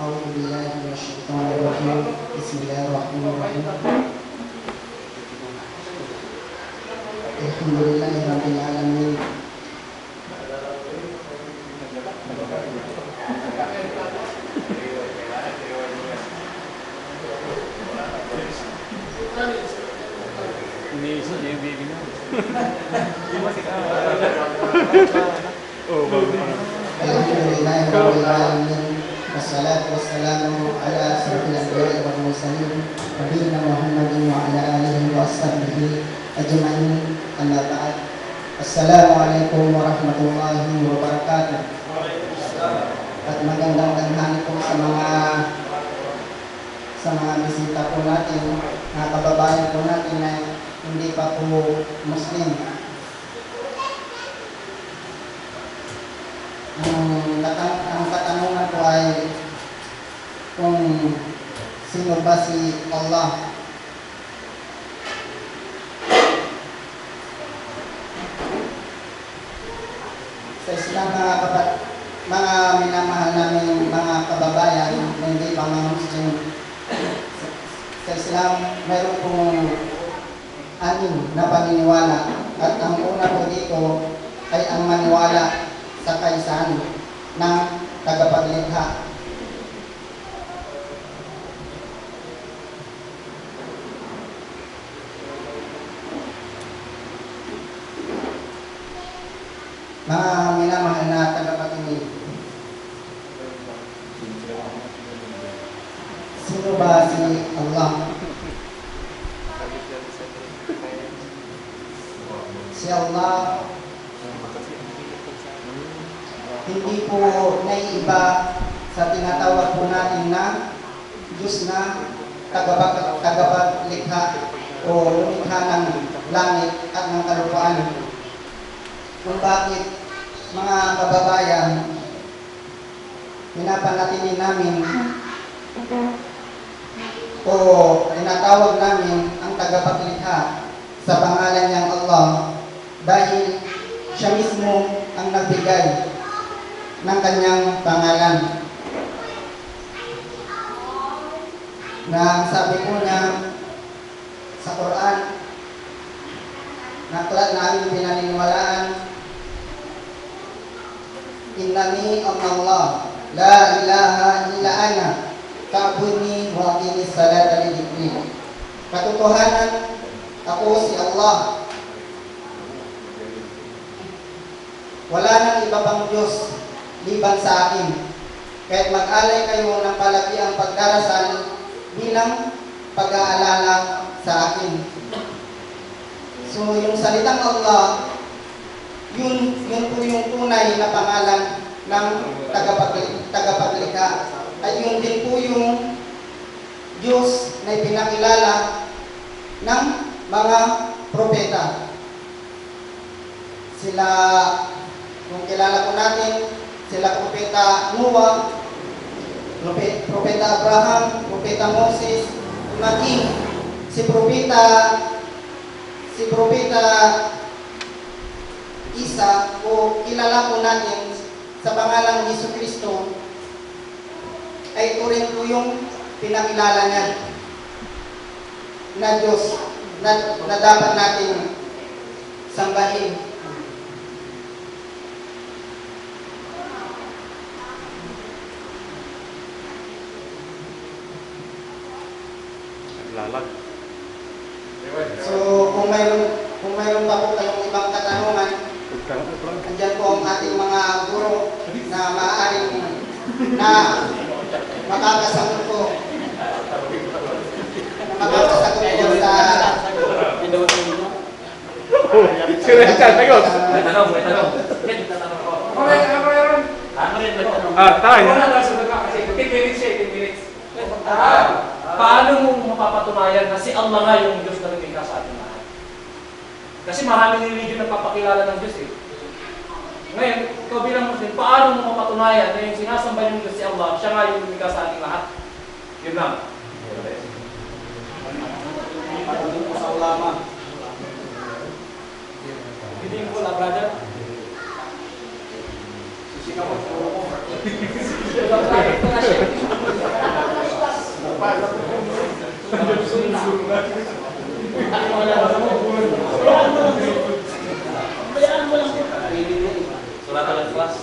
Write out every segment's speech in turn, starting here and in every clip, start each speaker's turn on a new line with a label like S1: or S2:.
S1: أعوذ بالله من الشيطان الرجيم بسم الله الرحمن الرحيم الحمد لله رب العالمين
S2: Ini yang baby na.
S1: Alhamdulillah rabbil alamin wassalatu wassalamu ala asyrafil anbiya'i wal mursalin nabiyina Muhammadin wa ala alihi wa sahbihi ajma'in amma ba'd. Assalamualaikum warahmatullahi wabarakatuh. At magandang tanghali po sa mga bisita po natin, mga kababayan po natin na hindi pa po Muslim. Ang katanungan po ay kung sino ba si Allah. Sa Islam, mga minamahal namin mga kababayan na hindi pa mga Muslim, sa Islam mayroon pong anim na paniniwala, at ang una po dito ay ang maniwala sa kaisahan ng tagapaglikha. Mga minamahal na tagapakinig, sino ba si Allah? Si Allah hindi po naiiba sa tinatawag po natin na Diyos na tagapaglikha o lumikha ng langit at ng kalupaan. Kung bakit, mga kababayan, pinapanatili namin o tinatawag namin ang tagapaglikha sa pangalan niyang Allah dahil siya mismo ang nagbigay ng kanyang pangalan, na sabi po niya sa Quran, na aklat na aming pinaniniwalaan, innani Allah la ilaha illa ana ta'budni wa aqimis salata li dhikri. Katotohanan, ako si Allah, wala nang iba pang Diyos liban sa akin. Kahit mag-alay kayo ng palagiang pagdarasal bilang pag-aalala sa akin. So, yung salitang Allah, yun po yung tunay na pangalan ng tagapaglikha. At yun din po yung Diyos na ipinakilala ng mga propeta. Sila, kung kilala po natin, sila propeta Noah, propeta Abraham, propeta Moses, maging si propeta Isa, o kilala po natin sa pangalang Hesus Kristo, ay ito rin po yung pinakilala niya na Diyos na dapat natin sambahin.
S2: Lalag.
S1: So, kung mayroon pa po kayong ibang katanungan, andyan po ang ating mga guro na maaaring na makakasagot po. Makakasagot po sa...
S2: Sino yung sasagot?
S3: May tanong.
S2: Tayo.
S3: 10 minutes. Paano mo mapapatunayan na si Allah nga yung Diyos na lumikha sa ating lahat? Kasi maraming religion na papakilala ng Diyos eh. Ngayon, ikaw bilang Muslim, paano mo mapapatunayan na yung sinasamba yung Diyos si Allah, siya nga yung lumikha sa ating lahat? Yun lang.
S1: Patuloy po sa ulama.
S3: Hindi ko la, brother.
S1: Sisikaw po.
S3: Ito na siya. Surat Al-Ikhlas.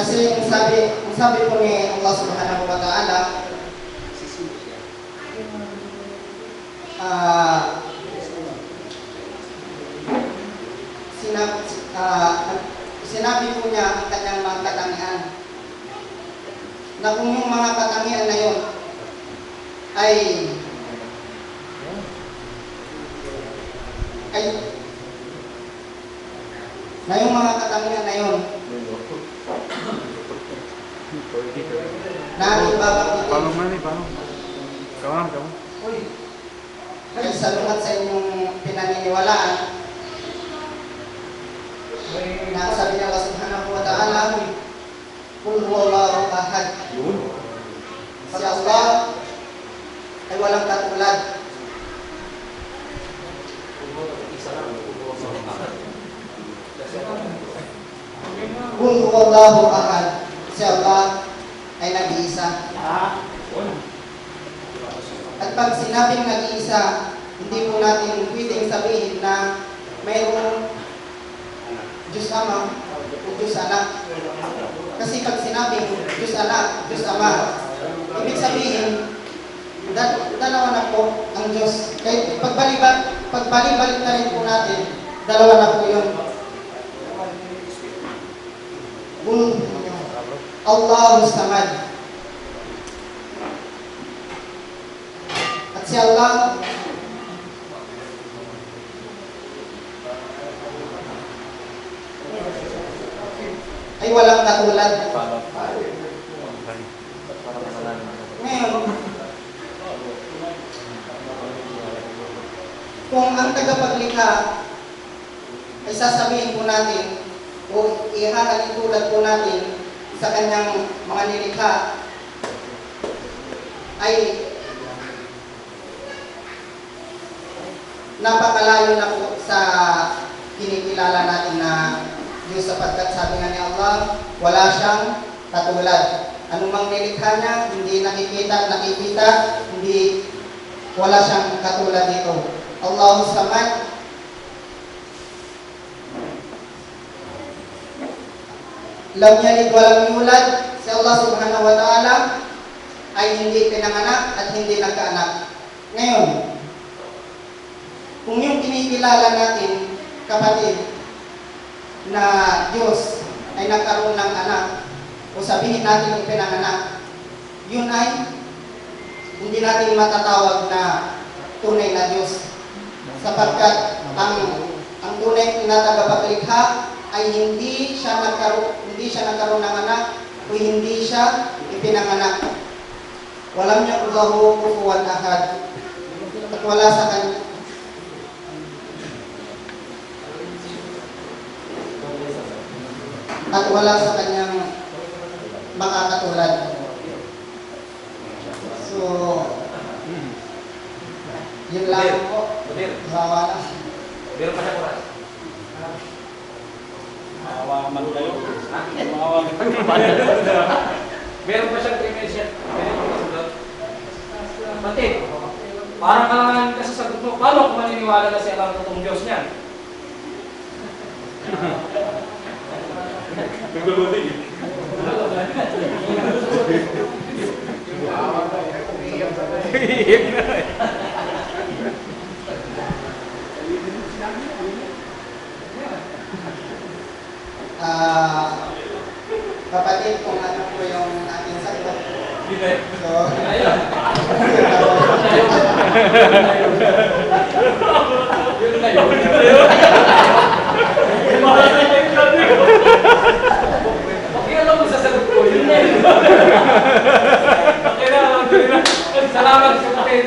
S1: Kasi ang sabi po ni Allah Subhanahu wa Ta'ala, sinabi po niya ang kanyang mga katangian, na kung yung mga katangian na yun ay na yung mga katangian na yun na ibabanggitin
S2: Palong mani, palong. Kawan, kawan.
S1: ay salungat sa inyong pinaniniwalaan na sabi niya Allah Subhanahu wa Ta'ala, Qul huwallahu ahad. Si Allah ay walang katulad. Qul huwallahu ahad. Si Allah ay nag-iisa. At pag sinabing nag-iisa, hindi po natin pwedeng sabihin na mayroong Diyos Ama o Diyos Anak. Kasi pag sinabing Diyos Anak, Diyos Ama, ibig sabihin, dalawa na po ang Diyos. Kahit pagbalik na rin po natin, dalawa na po yun. Allahu Samad. At si Allah ay walang katulad. Ngayon, kung ang tagapaglikha ay sasabihin po natin o ihahalin tulad po natin sa kanyang mga nilikha ay napakalayo na po sa kinikilala natin na Diyos, sapagkat sabi nga ni Allah, wala siyang katulad. Anumang nilikha niya, hindi nakikita, hindi, wala siyang katulad dito. Allahu Samad. Lam yalid walam yulad. Si Allah Subhanahu wa Ta'ala ay hindi pinanganak at hindi nagkaanak. Ngayon, kung yung kinikilala natin, kapatid, na Diyos ay nagkaroon ng anak o sabihin natin yung pinanganak, yun ay hindi natin matatawag na tunay na Diyos, sapagkat ang tunay na tagapaglikha ay hindi siya nagkaroon ng anak o hindi siya ipinanganak. Walam yakullahu kufuwan ahad. At wala sa kanya at wala sa kanyang makakatulad. So, yun lang po. Bawa na.
S3: Meron pa siya kuras.
S2: Maawaman kayo.
S3: Meron pa siyang cremation. Pati, parang kalangan kasi sagot mo, paano kung maniniwala na siya lang totoong Diyos niyan?
S1: Kapatid, kung ano po yung ating sagot. So,
S3: Ayun. Yun na yun. Okay, alam mo sasagot ko, yun na yun. Okay na. Salamat sa kapatid.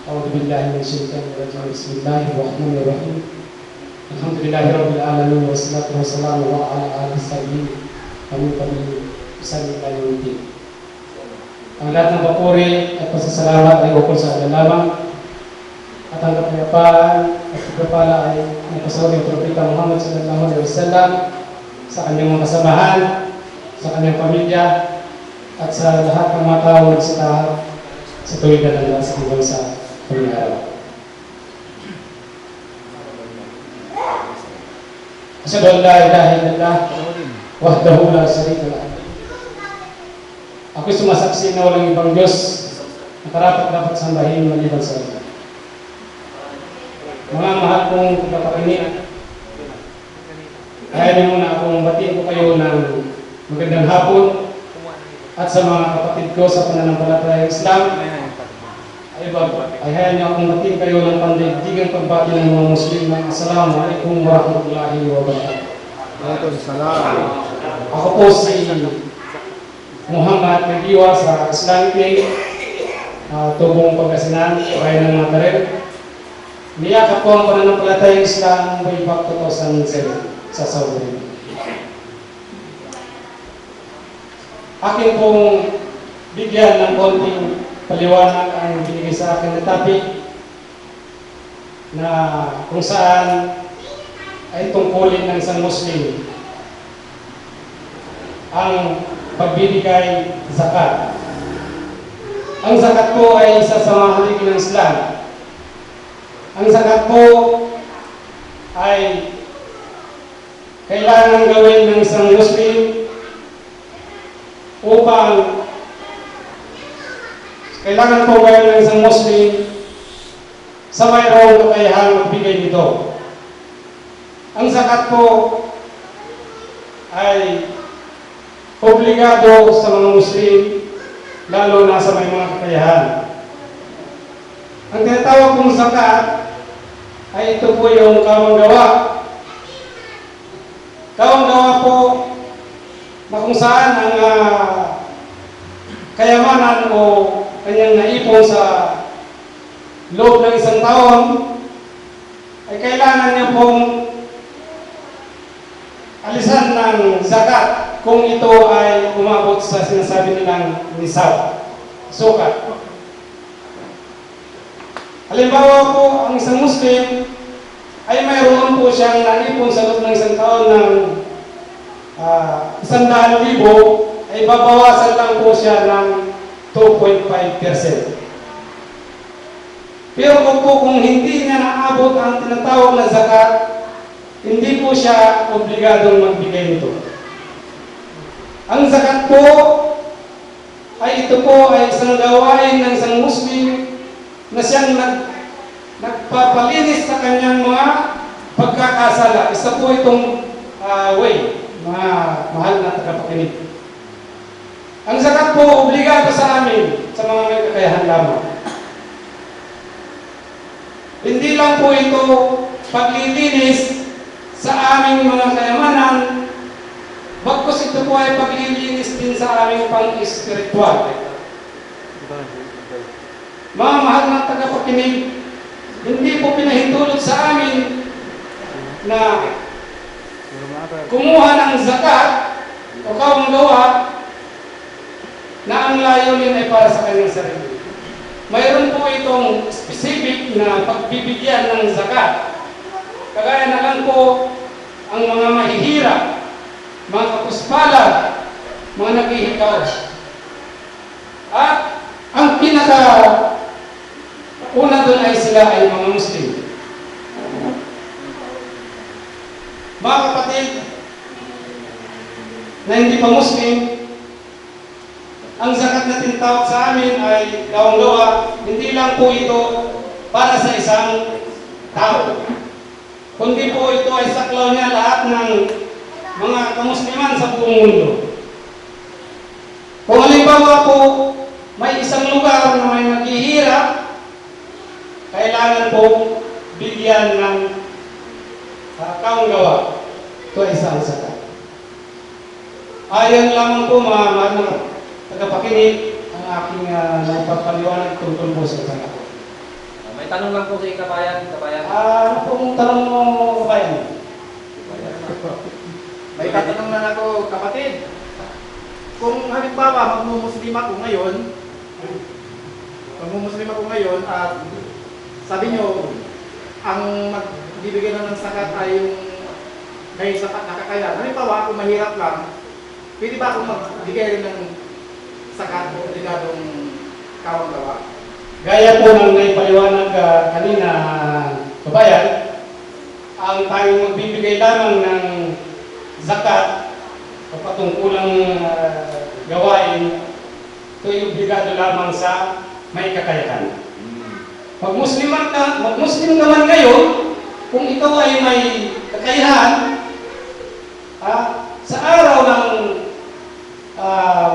S4: أعوذ بالله من الشيطان الرجيم بسم الله الرحمن الرحيم الحمد لله رب العالمين والصلاة والسلام على آله الصحابين ومن تبعهم بإحسان إلى يوم الدين. Ang lahat ng papuri at pasasalamat ay ukol sa Allah lamang at ang kapayapaan at pagpapala ay napasawag ng Propeta Muhammad sallallahu alaihi wasallam sa kanyang mga kasamahan, sa kanyang pamilya, at sa lahat ng mga tao sa tuwigan ng lahat sa ibang sa huling araw. Asyhadu an la ilaha illallah wahdahu la syarika lah. Ako'y sumasaksi na walang ibang Diyos na karapat-dapat sambahin maliban sa Kanya. Mga mahal kong tagapakinig, kaya niyo muna akong batiin ko kayo ng magandang hapon at sa mga kapatid ko sa pananampalatayang Islam, ay hayaan niyo akong batiin kayo ng pandaigdigang pagbati ng mga Muslim ng Assalamualaikum warahmatullahi wabarakatuh. Ako po si Muhammad Nagiwa sa Islamic League, Tubong Pangasinan, Bayan ng Matarel. Niyakap ko ang pananampalatayang Islam way back 2007 sa Saudi. Akin pong bigyan ng konting paliwanag ang binigay sa akin na topic na kung saan ay tungkulin ng isang Muslim ang pagbibigay zakat. Ang zakat po ay isa sa mga haligi ng Islam. Ang zakat po ay kailangan gawin ng isang Muslim upang kailangan po gawin ng isang Muslim sa mayroong kakayahang magbigay nito. Ang zakat po ay obligado sa mga Muslim, lalo na sa may mga kakayahan. Ang tinatawag kong zakat ay ito po yung kawang-gawa. Kawang-gawa po na kung saan ang kayamanan o kanyang naipon sa loob ng isang taon ay kailangan niya pong alisan ng zakat kung ito ay umabot sa sinasabi nilang nisab, sukat. Halimbawa po, ang isang Muslim ay mayroon po siyang naipon sa loob ng isang taon ng 100,000, ay babawasan lang po siya ng 2.5%. Pero kung hindi niya naabot ang tinatawag na zakat, hindi po siya obligadong magbigay nito. Ang zakat po ay ito po ay isang gawain ng isang Muslim na siyang nagpapalinis sa kanyang mga pagkakasala. Isa po itong way, mga mahal na tagapakinig. Ang zakat po obligado sa amin, sa mga may kakayahan lamang. Hindi lang po ito paglilinis sa aming mga kayamanan, bagkus ito po ay paglilinis din sa aming pang-espiritual. Mga mahal na tagapakinig, hindi po pinahintulot sa amin na kumuha ng zakat o kawang-gawa na ang layunin ay para sa kanyang sarili. Mayroon po itong specific na pagbibigyan ng zakat. Kagaya na lang po ang mga mahihirap, mga kapuspalad, mga naghihikaw. At ang una doon ay sila ay mga Muslim. Mga kapatid na hindi pa Muslim, ang zakat na tinatawag sa amin ay gawang-gawa, hindi lang po ito para sa isang tao, kundi po ito ay saklaw niya lahat ng mga kamusliman sa buong mundo. Kung halimbawa po may isang lugar na may naghihirap, kailangan po bigyan ng kawang-gawa. Ito ay isang zakat. Ayon lamang po mga tagapakinig ang aking napapaliwanag tungkol po sa zakat.
S3: May tanong lang po sa kabayan.
S1: Ano pong tanong mo, kabayan?
S2: May katanong na ako, kapatid. Kung halimbawa magmumuslim ako ngayon at sabi nyo, ang magbibigay na ng zakat ay yung may sapat na kakayahan. Halimbawa, kung mahirap lang, pwede ba akong magbigay rin ng sakat o obligadong kawang-gawa?
S4: Gaya po ng naipaliwanag kanina, kabayan, ang tayong magbibigay lamang ng zakat o patungkulang gawain, ito'y obligado lamang sa may kakayahan. Mag-Muslim naman ngayon, kung ikaw ay may kakayahan, sa araw ng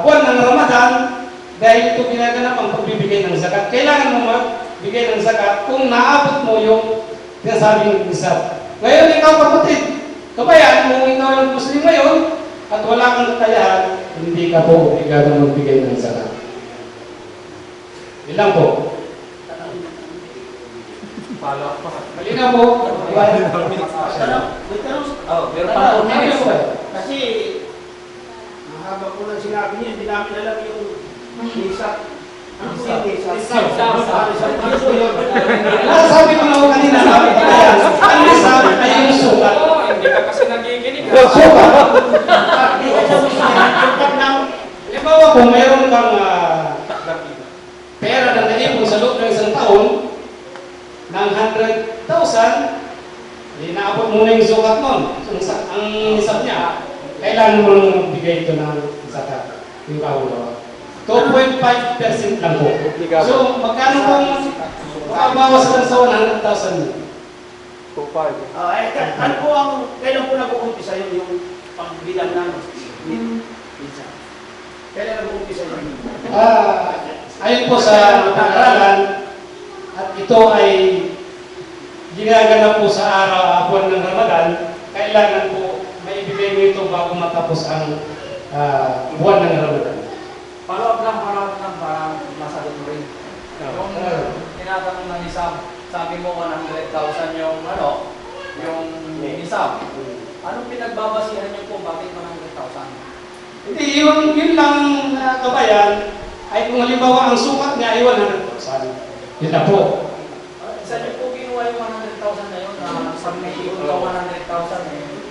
S4: buwan ng Ramadan, dahil ito ginaganap ang pagbibigay ng zakat, kailangan mo magbigay ng zakat kung naabot mo yung sinasabing nisab. Ngayon, ikaw kapatid, kabayan, kung ikaw yung Muslim ngayon at wala kang kakayahan, hindi ka po obligado magbigay ng zakat. Ilang po?
S3: Follow up pa.
S4: Malinaw po? Kabayan?
S3: Oh, meron pa 2 minutes.
S2: Kasi, mahaba po lang sinabi niya, hindi namin alam yung isa.
S4: Sabi ko na kanina, ang nisab ay yung sukat.
S3: Hindi ka kasi nagiginig.
S4: Halimbawa kung meron kang pera na naipon sa loob ng isang taon ng 100,000, inaabot mo na yung sukat nun. Ang nisab niya, kailangan mo nang magbigay ito ng zakat. Yung kaulawa. 2.5% lang po. So, magkano kung makabawas lang sa 100,000 mo?
S3: 2.5.
S2: Ano po ang, kailan po nag-uumpisa yung pagbilang ng pizza? Kailan nag-uumpisa yun?
S4: Ayon po sa pag-aralan, at ito ay ginaganap po sa buwan ng Ramadan, kailangan po maibigay mo ito bago matapos ang buwan ng Ramadan.
S3: Follow up lang para masagot mo rin. Yung tinatanong ng nisab, sabi mo 100,000 yung yung nisab. Anong pinagbabasihan niyo po bakit 100,000?
S4: Hindi, yun lang kabayan, ay kung halimbawa ang sukat niya ay 100,000. Yun na po.
S3: Saan niyo po kinuha yung 100,000 na yun? Pag may iyon ka 100,000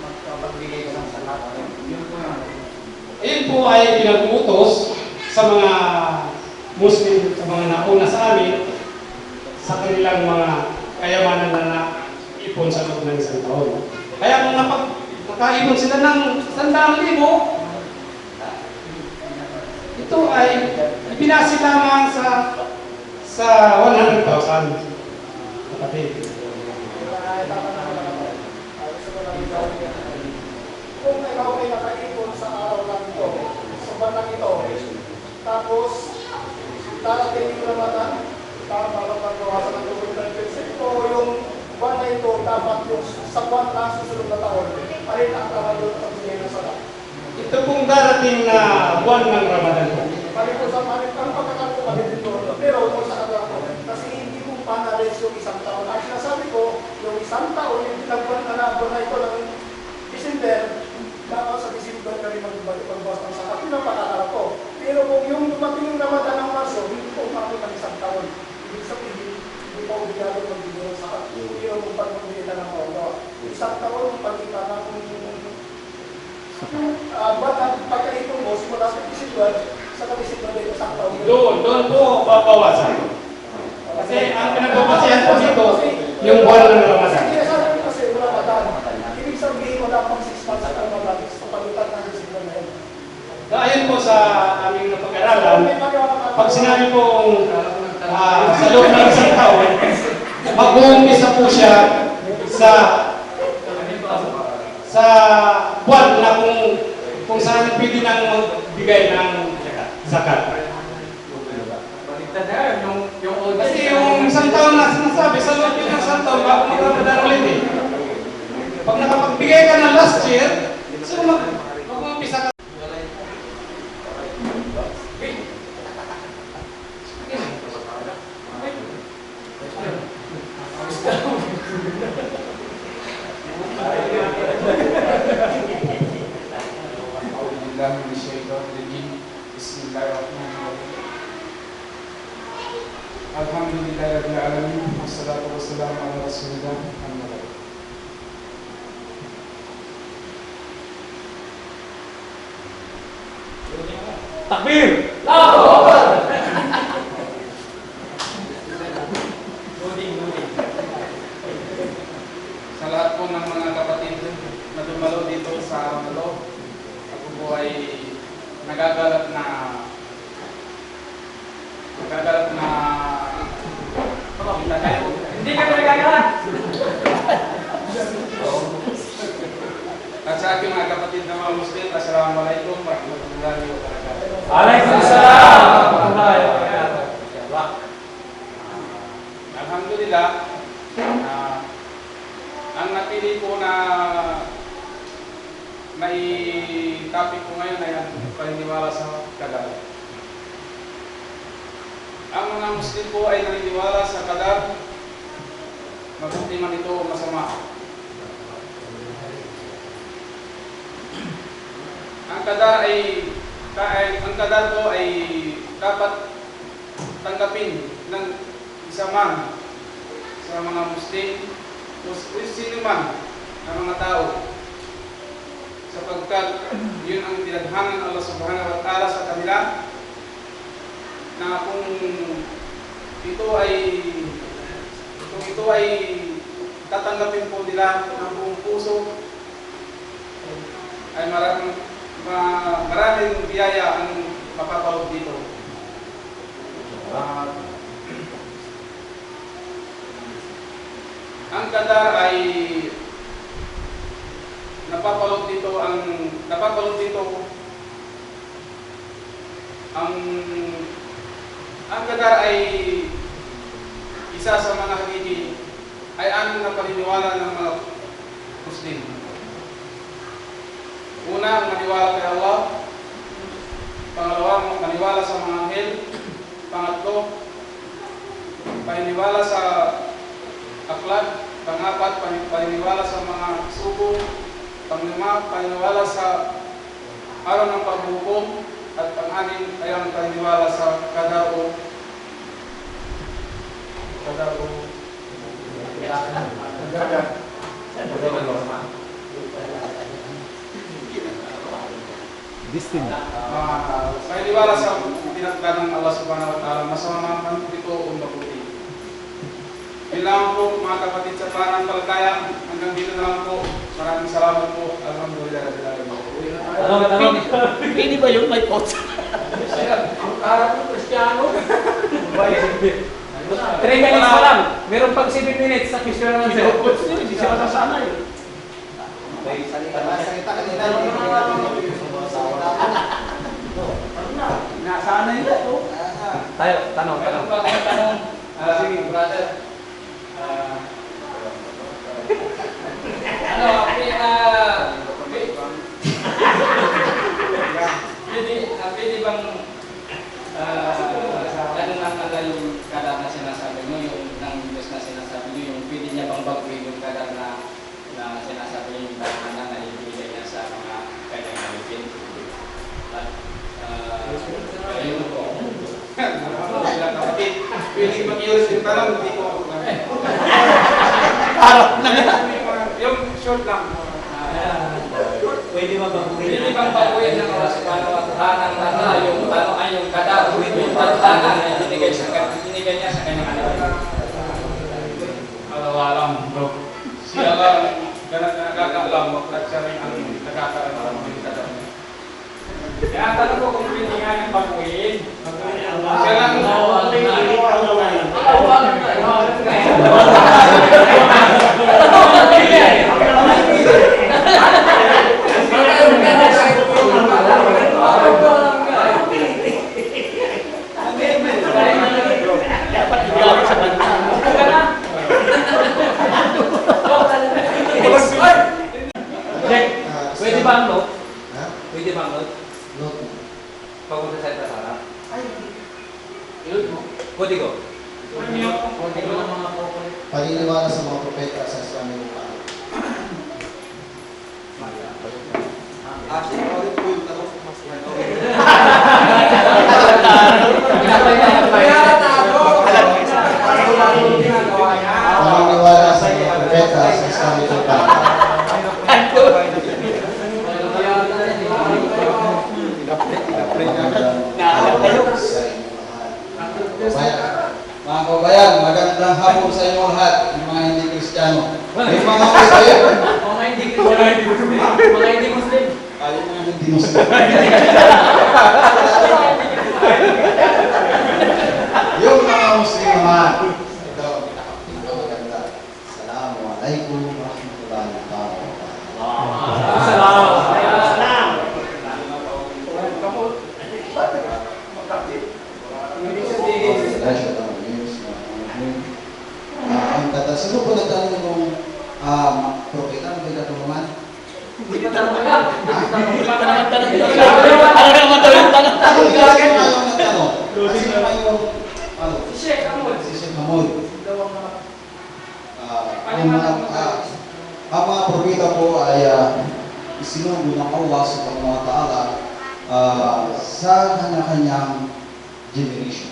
S3: magpapagbigay ka ng salat. Yun po yan.
S4: Ayun po ay pinag-uutos sa mga Muslim, sa mga nauna sa amin, sa kanilang mga kayamanan na naipon sa loob ng isang taon. Kaya kung nakaipon sila ng 100,000, ito ay ibinasi lamang sa 100,000. Kapatid.
S2: Kung ikaw ay nakaipon sa araw lang ito, sa bandang ito, tapos darating yung Ramadan, tama ba pagbawasan ng 2.5%, o yung buwan na ito, dapat yung sa buwan na susunod na taon, alin ang tawag doon sa bigay ng salat?
S4: Ito pong darating na buwan ng Ramadan po.
S2: Balik ko sa malit, ang pagkakaroon ko dito, pero kung sa kagawa ko, kasi hindi ko panalis yung isang taon. Ang sinasabi ko, yung isang taon, yung pinagbuwan na buwan na ito ng December, dapat sa December ka rin magbawas ng sakat. Yun ang pagkakaroon ko. Pero kung yung dumating yung Ramadan ng Marso, hindi ko umabot ng isang taon. Ibig sabihin, hindi pa obligado magbigay ng sakat. Pero kung pag-magbigay ka ng mga isang taon, kung pagkita na kung pagkaitong mo, simula sa December, sa December na isang taon.
S4: Doon po babawasan. Kasi ang pinagbabasayan po dito, yung buwan ng Ramadan.
S2: Kasi sabi ko kasi Ramadan, ibig sabihin mo dapat 6 months sa Ramadan sa pagitan ng December na yun.
S4: Ayon po sa aming napag-aralan, pag sinabi pong sa loob ng isang taon, mag-uumpisa po siya sa buwan na kung saan pwede nang magbigay ng zakat.
S3: Baliktad na yun, yung old
S4: Kasi yung isang taon na sinasabi, sa loob ng isang taon, bago mag-Ramadan ulit eh. Pag nakapagbigay ka ng last year, so mag-uumpisa ka.
S5: Alhamdulillahirabbil alamin wassalatu wassalamu ala rasulillah.
S3: Takbir! Allahu Akbar!
S5: Sa lahat po ng mga kapatid na dumalo dito sa Malo, ako po ay nagagalat na kita kayo.
S3: Hindi ka nagagalat!
S5: At sa aking mga kapatid na mga Muslim, Assalamualaikum warahmatullahi wabarakatuh.
S3: Waalaikumsalam warahmatullahi wabarakatuh.
S5: Alhamdulillah, ang napili ko na may topic ko ngayon ay ang paniniwala sa Qadar. Ang mga Muslim po ay naniniwala sa Qadar, mabuti man ito o masama. Ang Qadar po ay dapat tanggapin ng isa man sa mga Muslim o sino man ng mga tao, sapagkat yun ang tinadhana ng Allah Subhanahu wa Ta'ala sa kanila, na kung ito ay tatanggapin po nila ng buong puso, ay maraming biyaya ang mapapalog dito. Ang Qadar ay napapalog dito ang Qadar ay isa sa mga hakiki ay anong na paniniwala ng mga Muslim. Una, maniwala kay Allah. Pangalawa, maniwala sa mga anghel. Pangatlo, paniniwala sa akhlak. Pangapat, paniniwala sa mga suko. Panglima, paniniwala sa araw ng paghukom. At pang-anim ay ang paniniwala sa Qadar o paniniwala sa tinatawag ng Allah Subhanahu wa Ta'ala, masama man ito o mabuti. Bilang po mga kapatid sa pananampalataya, hanggang dito na lang po. Maraming salamat po. Alhamdulillah.
S1: Pili ba yun? May pot.
S3: Ang karap ng Kristiyano. 3 minutes pa lang. Meron pang 7 minutes sa question naman sa'yo. Hindi siya masasanay.
S1: Salita ka nila.
S2: Nasanay na ito.
S3: Tayo, tanong.
S5: Sige, brother.
S6: Pwede bang ano lang talaga yung Qadar na sinasabi mo, yung ng Diyos na sinasabi mo, yung pwede niya bang baguhin yung Qadar na sinasabi niya yung tadhana na ibigay niya sa mga kanyang alipin? At ayun po.
S5: Pwede mag-iulis yung tanong, hindi ko ako lang. Yung short lang.
S6: Pwede bang baguhin ng Allah Subhanahu wa Ta'ala yung yung Qadar, yung tadhana na ibigay niya sa kanyang alipin?
S5: Alam, bro. Siya lang, nagkakaalam, at siya rin ang nagkakaalam ng Qadar.
S6: Kaya tanong ko kung pwede nga yung baguhin.
S5: Siya lang,
S3: Pwede ba ang note?
S1: Ha?
S3: Pwede ba ang note?
S1: Note.
S3: Pag-punta sa ita sana? Kodigo.
S1: Paniniwala sa mga propeta sa Islamic Upan. Paniniwala sa mga propeta sa Islamic Upan. Magandang hapon sa inyo lahat, yung mga hindi Kristiyano. Yung mga Muslim,
S3: Mga hindi Muslim. Mga hindi Muslim.
S1: yung mga hindi Muslim. Yung mga Muslim naman, ito, pinakamaganda. Assalamualaikum warahmatullahi wabarakatuh.
S3: Salamat.
S1: Ang kata, sino po nagtanong kung propeta ng Bida Tuluman? Tanong kasi naman yung si Sheikh Mahmoud. Ang mga propeta po ay isinugo ng Allah subhanahu wa ta'ala sa kanya-kanyang generation.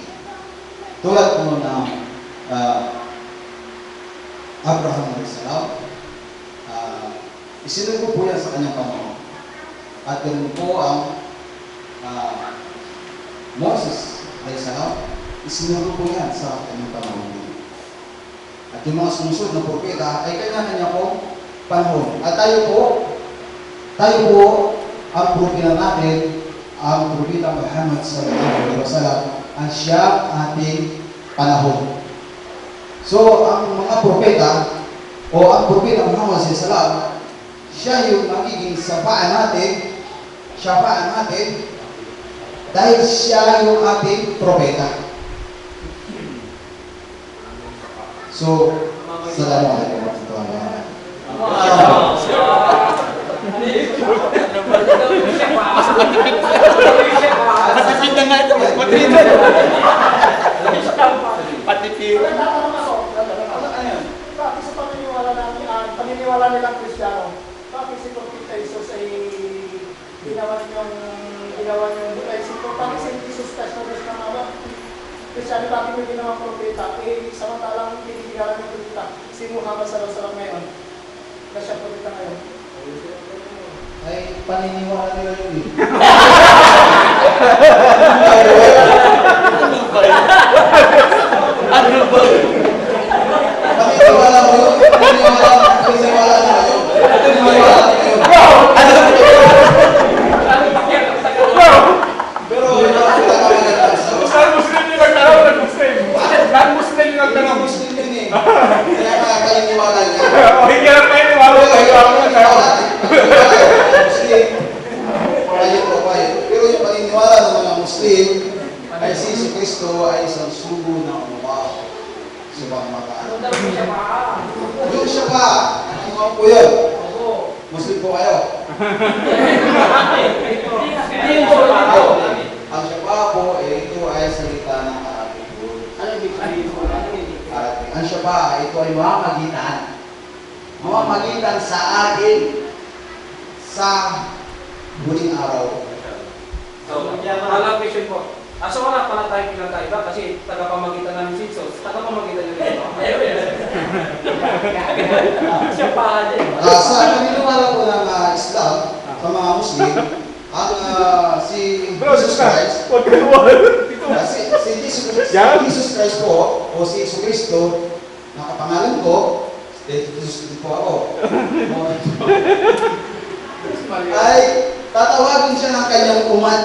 S1: Tulad po ng Abraham a.s. Isinugo po yan sa kanyang panahon. At ganun po ang Moses a.s. Isinugo po yan sa kanyang panahon. At yung mga sumusunod na propeta ay kanya-kanya pong panahon. At tayo po, ang propeta natin, ang propeta Muhammad sallallahu alaihi wasallam, ang siya ating panahon. So, ang mga propeta o ang propeta Muhammad sallallahu alaihi wasallam, siya yung magiging sapaan natin dahil siya yung ating propeta. So, assalamualaikum warahmatullahi wabarakatuh.
S5: Patipid na nga ito. Patipid.
S2: Nagtatanong ako, bakit sa paniniwala nilang Kristiyano, bakit si Propeta Jesus ay ginawa niyong bukaisip ko? Bakit si Jesus Christ na Diyos ng Ama? Kristiyano, bakit yung ginawang propeta? Samantalang tinigigalan ng propeta, si Muhammad sallallahu ngayon, na siya propeta ngayon.
S1: Ay, paniniwala nila yun eh.
S5: Ano ba?
S1: Paniniwala mo yun? Paniniwala nila yun? Pero,
S5: Muslim yung nagtanong ng Muslim. Non-Muslim yung nagtanong.
S1: Muslim yun eh. Kaya nga paniniwala niya.
S5: O, hindi lang tayo niwala
S1: Pero yung paniniwala ng mga Muslim ay si Jesu Cristo ay isang sugo ng Allah subhanahu wa ta'ala. Yung siya pa, ano po yun? Muslim po kayo. Ang siya pa po, ito ay salita ng Arabic po. Ang siya pa, ito ay mamamagitan sa atin sa huling araw.
S3: Walang question po. So wala pala tayo pinagkaiba kasi tagapamagitan namin si Jesus. Tagapamagitan nyo rin. Siya pa din.
S1: Sa paniniwala po ng Islam, sa mga Muslim, ang si Jesus Christ, si Jesus Christ po, o si Jesus Cristo, nakapangalan ko, Jesus po ako, ay tatawagin siya ng kanyang umat.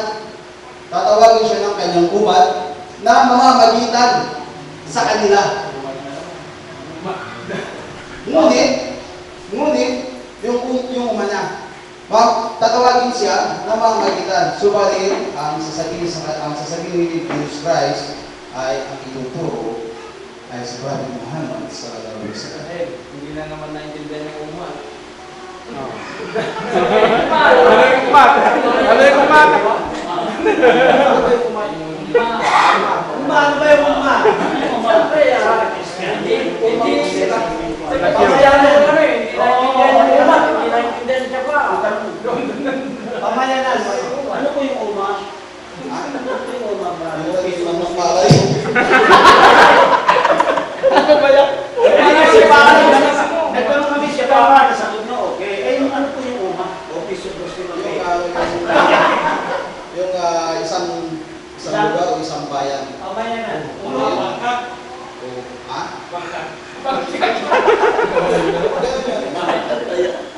S1: Tatawagin siya ng kanyang umat na mamamagitan sa kanila. Ngunit, yung umat niya, tatawagin siya na mamamagitan. Subalit, ang sasabihin ni Jesus Christ ay ang ituturo ay si Prophet Muhammad sallallahu alaihi wasallam.
S6: Hindi na naman naintindihan yung umat.
S5: Ano yung umat?
S3: Umano ba yung umano? Siyempre hindi naintindihan siya pa. Pamayanan, ano po yung uma? Ano po yung uma ba?
S5: Ano ba yan?
S3: Nagkaroon kami siya pa nasagot na okay. Eh yung ano po yung uma? Okay,
S1: Yung isang lugar o isang bayan.
S3: pamayanan.
S1: Uma. Ha?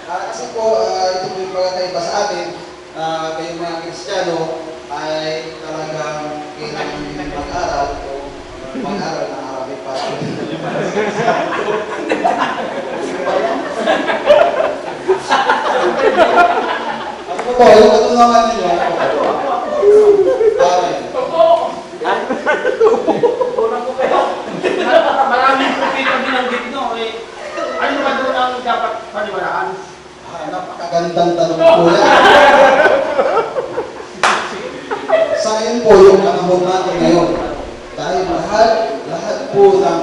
S1: Kasi po, ito po yung pagkakaiba sa atin, kayong mga Kristiyano ay talagang kailangan din mag-aral o mag-aral ng Arabic para ano po, yung katunangan ninyo,
S2: Maraming propeta binanggit nyo. Ano ba doon ang dapat paniwalaan?
S1: napakagandang tanong po yan. Sa ngayon po yung panahon natin ngayon, dahil lahat po ng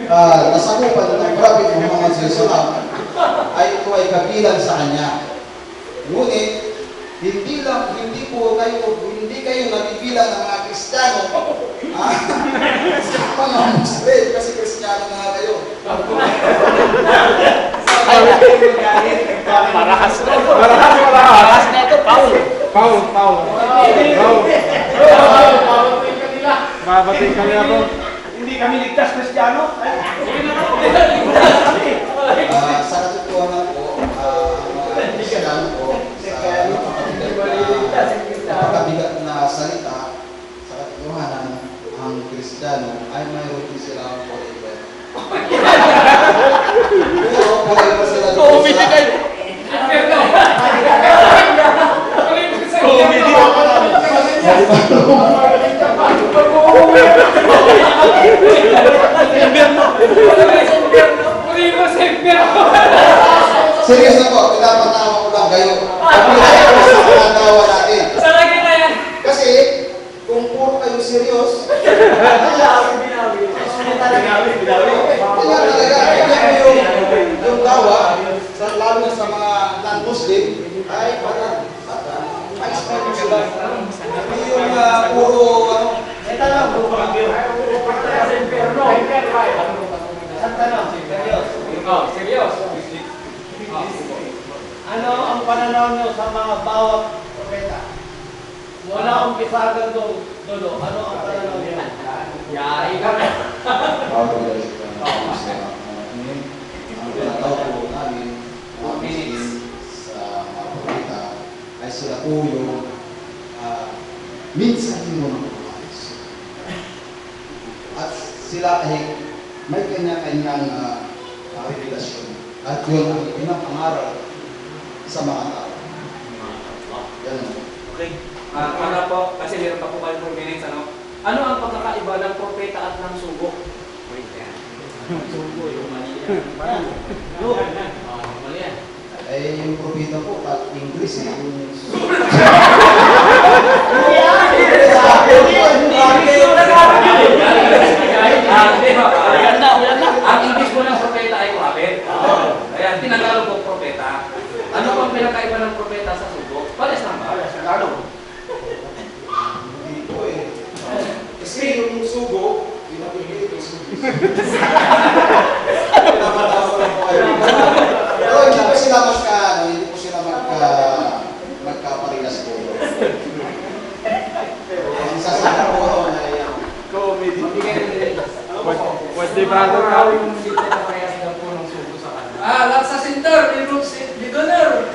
S1: nasakupan ng Prophet Muhammad SAW ay ito ay kabilang sa kanya. Ngunit, hindi kayo nabibilang ng mga Kristiyano, mga Muslim, kasi Kristiyano na nga kayo.
S3: Marahas na ito.
S5: Marahas
S3: na ito, Paul.
S5: Paul. Mabatay kami ako.
S2: Hindi kami ligtas Kristiyano.
S1: Sa katotohanan po, mga Kristiyano po, sa napakabigat na salita, sa katotohanan, ang Kristiyano ay mayroon din silang forever. Pero forever sila doon sa... Serious na po, pinapatawa ko lang kayo. Pinapatawa natin. Kasi, kung puro kayo serious, yung tawa, lalo na sa mga non-Muslim, ay parang expect mo sila. Hindi yung puro,
S3: Serious.
S7: Ano ang pananaw nyo sa mga bawat propeta? Wala akong pisagan doon, Dodo. Ano ang pananaw nyo?
S3: Yari ka na.
S1: ang tinatawag po namin, mga Muslim sa mga propeta, ay sila po yung minsan yung mga prophets. At sila ay may kanya-kanyang revelasyon. At yun ang pinapangaral sa mga tao. Yan.
S3: Okay. Ano po, kasi meron pa po kayo 4 minutes, ano? Ano ang pagkakaiba ng propeta at ng sugo?
S6: Sugo, yung mali yan. Mali yan.
S1: Eh, yung propeta po, at English eh.
S3: Ang English po ng propeta ay prophet. Ayan, tinagalog po propeta. Ano pang pinakaiba ng propeta sa sugo? Pares lang ba?
S1: Hindi po eh. Kasi yung sugo, pinapigil yung sugo. Pinapatawa lang po kayo. Pero hindi po sila magkaparinas po. Ang sasabi po ako na yan.
S5: Comedy.
S3: Pwede ba ito yung hindi na parehas na po ng sugo sa kanila? Lang sa center, beginner.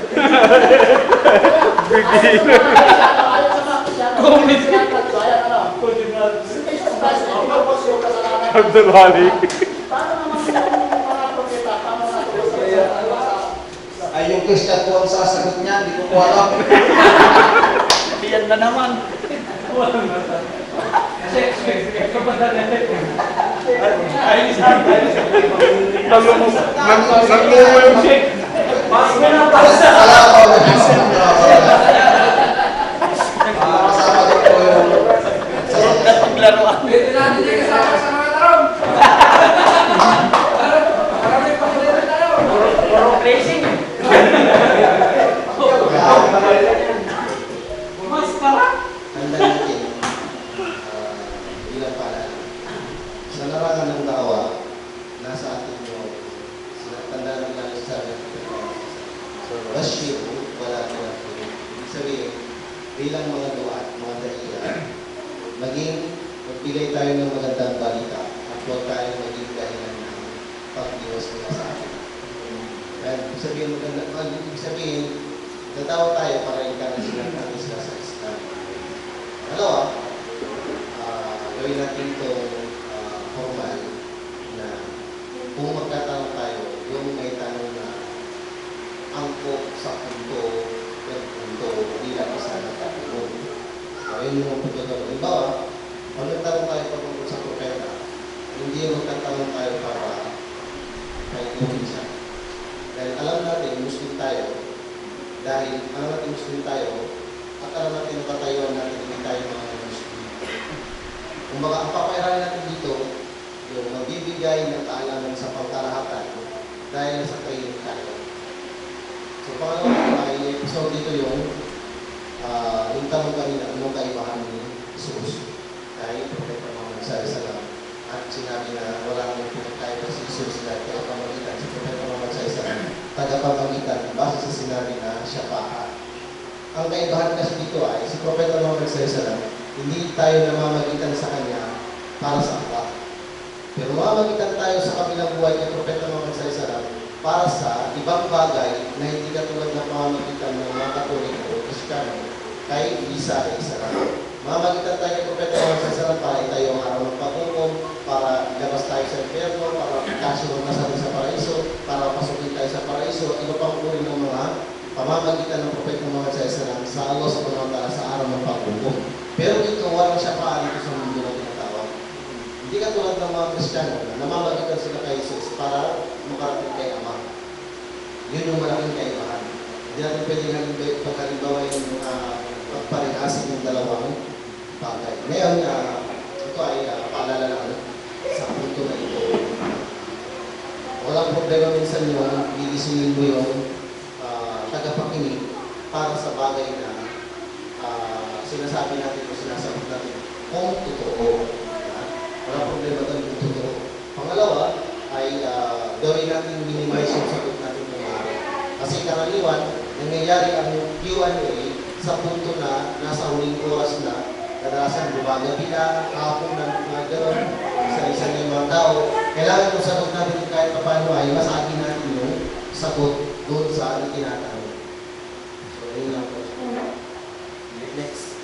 S5: Abdul Wali.
S1: Ay, yung Christian po ang sasagot niya, hindi ko po alam.
S7: Yan na naman.
S3: Kasi, kapag
S5: Nagmumo yung shake.
S1: Kasama din po yung
S7: Paglaruan.
S3: pwede natin yung kasama sa mga tarong. Marami pa pwede tayo.
S7: Puro racing.
S1: handa natin bilang paalala. Sa larangan ng dawa, nasa atin yung tanda lang natin sa atin. So, Bashiru, wala na lang. Ibig sabihin, bilang mga dua at mga daiya, magbigay tayo ng magandang balita at huwag tayong maging Diyos nila sa atin. Kaya ibig sabihin, natawag tayo para encourage natin sila sa Islam. Dalawa, gawin natin ito formal na kung magkatanong tayo, yung may tanong na angkop sa punto bilang isa na tayo. So, yun yung pagkakaroon. Halimbawa, kung nagtanong tayo patungkol sa propeta, hindi yung magtatanong tayo para kaituhin siya. Dahil alam natin, Muslim tayo, at alam natin na katayuan natin, hindi tayo mga Muslim. Kung baga, ang papairalan natin dito, yung magbibigay ng kaalaman sa pangkarahatan dahil sa training tayo. So, pangalawa ay episode dito yung tanong kanina, anong kaibahan ni Jesus kay Propeta Muhammad SAW. At sinabi na wala nang pinagkaiba si Jesus na tagapamagitan si Propeta Muhammad SAW, tagapamagitan base sa sinabi na siya paha. Ang kaibahan kasi dito ay si Propeta Muhammad SAW, hindi tayo namamagitan sa kanya para sa akla. Pero mamamagitan tayo sa kabilang buhay ni Propeta Muhammad SAW para sa ibang bagay na hindi katulad ng pamamagitan ng mga Katoliko o Kristiyano kay Isa ay Islam. Mamamagitan tayo ni Propeta Muhammad SAW para itayo ang araw ng paghukom, para ilabas tayo sa impyerno, para kasunod na sa paraiso, para pasukin tayo sa paraiso, iba pang uri ng mga pamamagitan ng Propeta Muhammad SAW sa Allah subhanahu wa ta'ala sa araw ng paghukom. Pero ito, walang siya paano ito sa mundo na tinatawag. Hindi katulad ng mga Kristiyano na namamagitan sila kay Jesus para makarating kay Ama. Yun yung malaking kaibahan. Hindi natin pwedeng pagkalimbawa yung pagparehasin ng dalawang bagay. Ngayon, ito ay paalala lang sa punto na ito. Walang problema minsan yung gigisingin mo yung tagapakinig para sa bagay na sinasabi natin o sinasabi natin kung totoo. Walang problema doon kung totoo. Pangalawa ay gawin natin minimize yung sagot natin ng araw. Kasi karaniwan, nangyayari ang Q&A sa punto na nasa huling oras na kadalasan bumagabi na, hapon na mga gano'n, isa-isa na yung mga tao. Kailangan yung sagot natin kahit paano ay masagin natin yung sagot doon sa tinatanong. So, yun lang po. Next.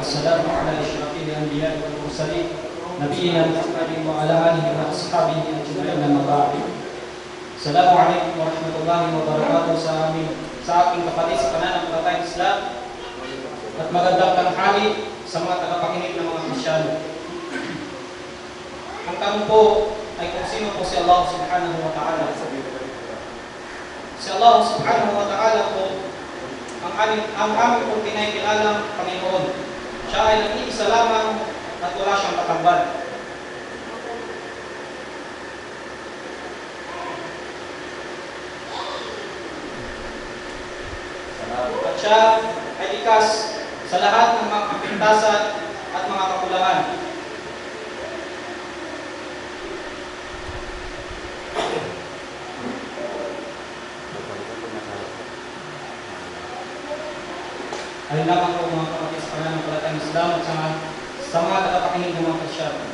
S6: والسلام على أشرف الأنبياء والمرسلين نبينا محمد وعلى آله وأصحابه أجمعين أما بعد. Assalamu alaikum warahmatullahi wabarakatuh sa aking kapatid sa pananampalatayang Islam at magandang tanghali sa mga tagapakinig ng mga Kristyano. Ang tanong po ay kung sino po si Allah subhanahu wa ta'ala. Si Allah subhanahu wa ta'ala po ang aming pong kinaikilalang Panginoon. Siya ay nag-iisa lamang at wala siyang katambal. At siya ay likas sa lahat ng mga kapintasan at mga kakulangan. Ayun lamang po mga kapatid sa pananampalatayang Islam at sa mga tagapakinig ng mga Kristyano.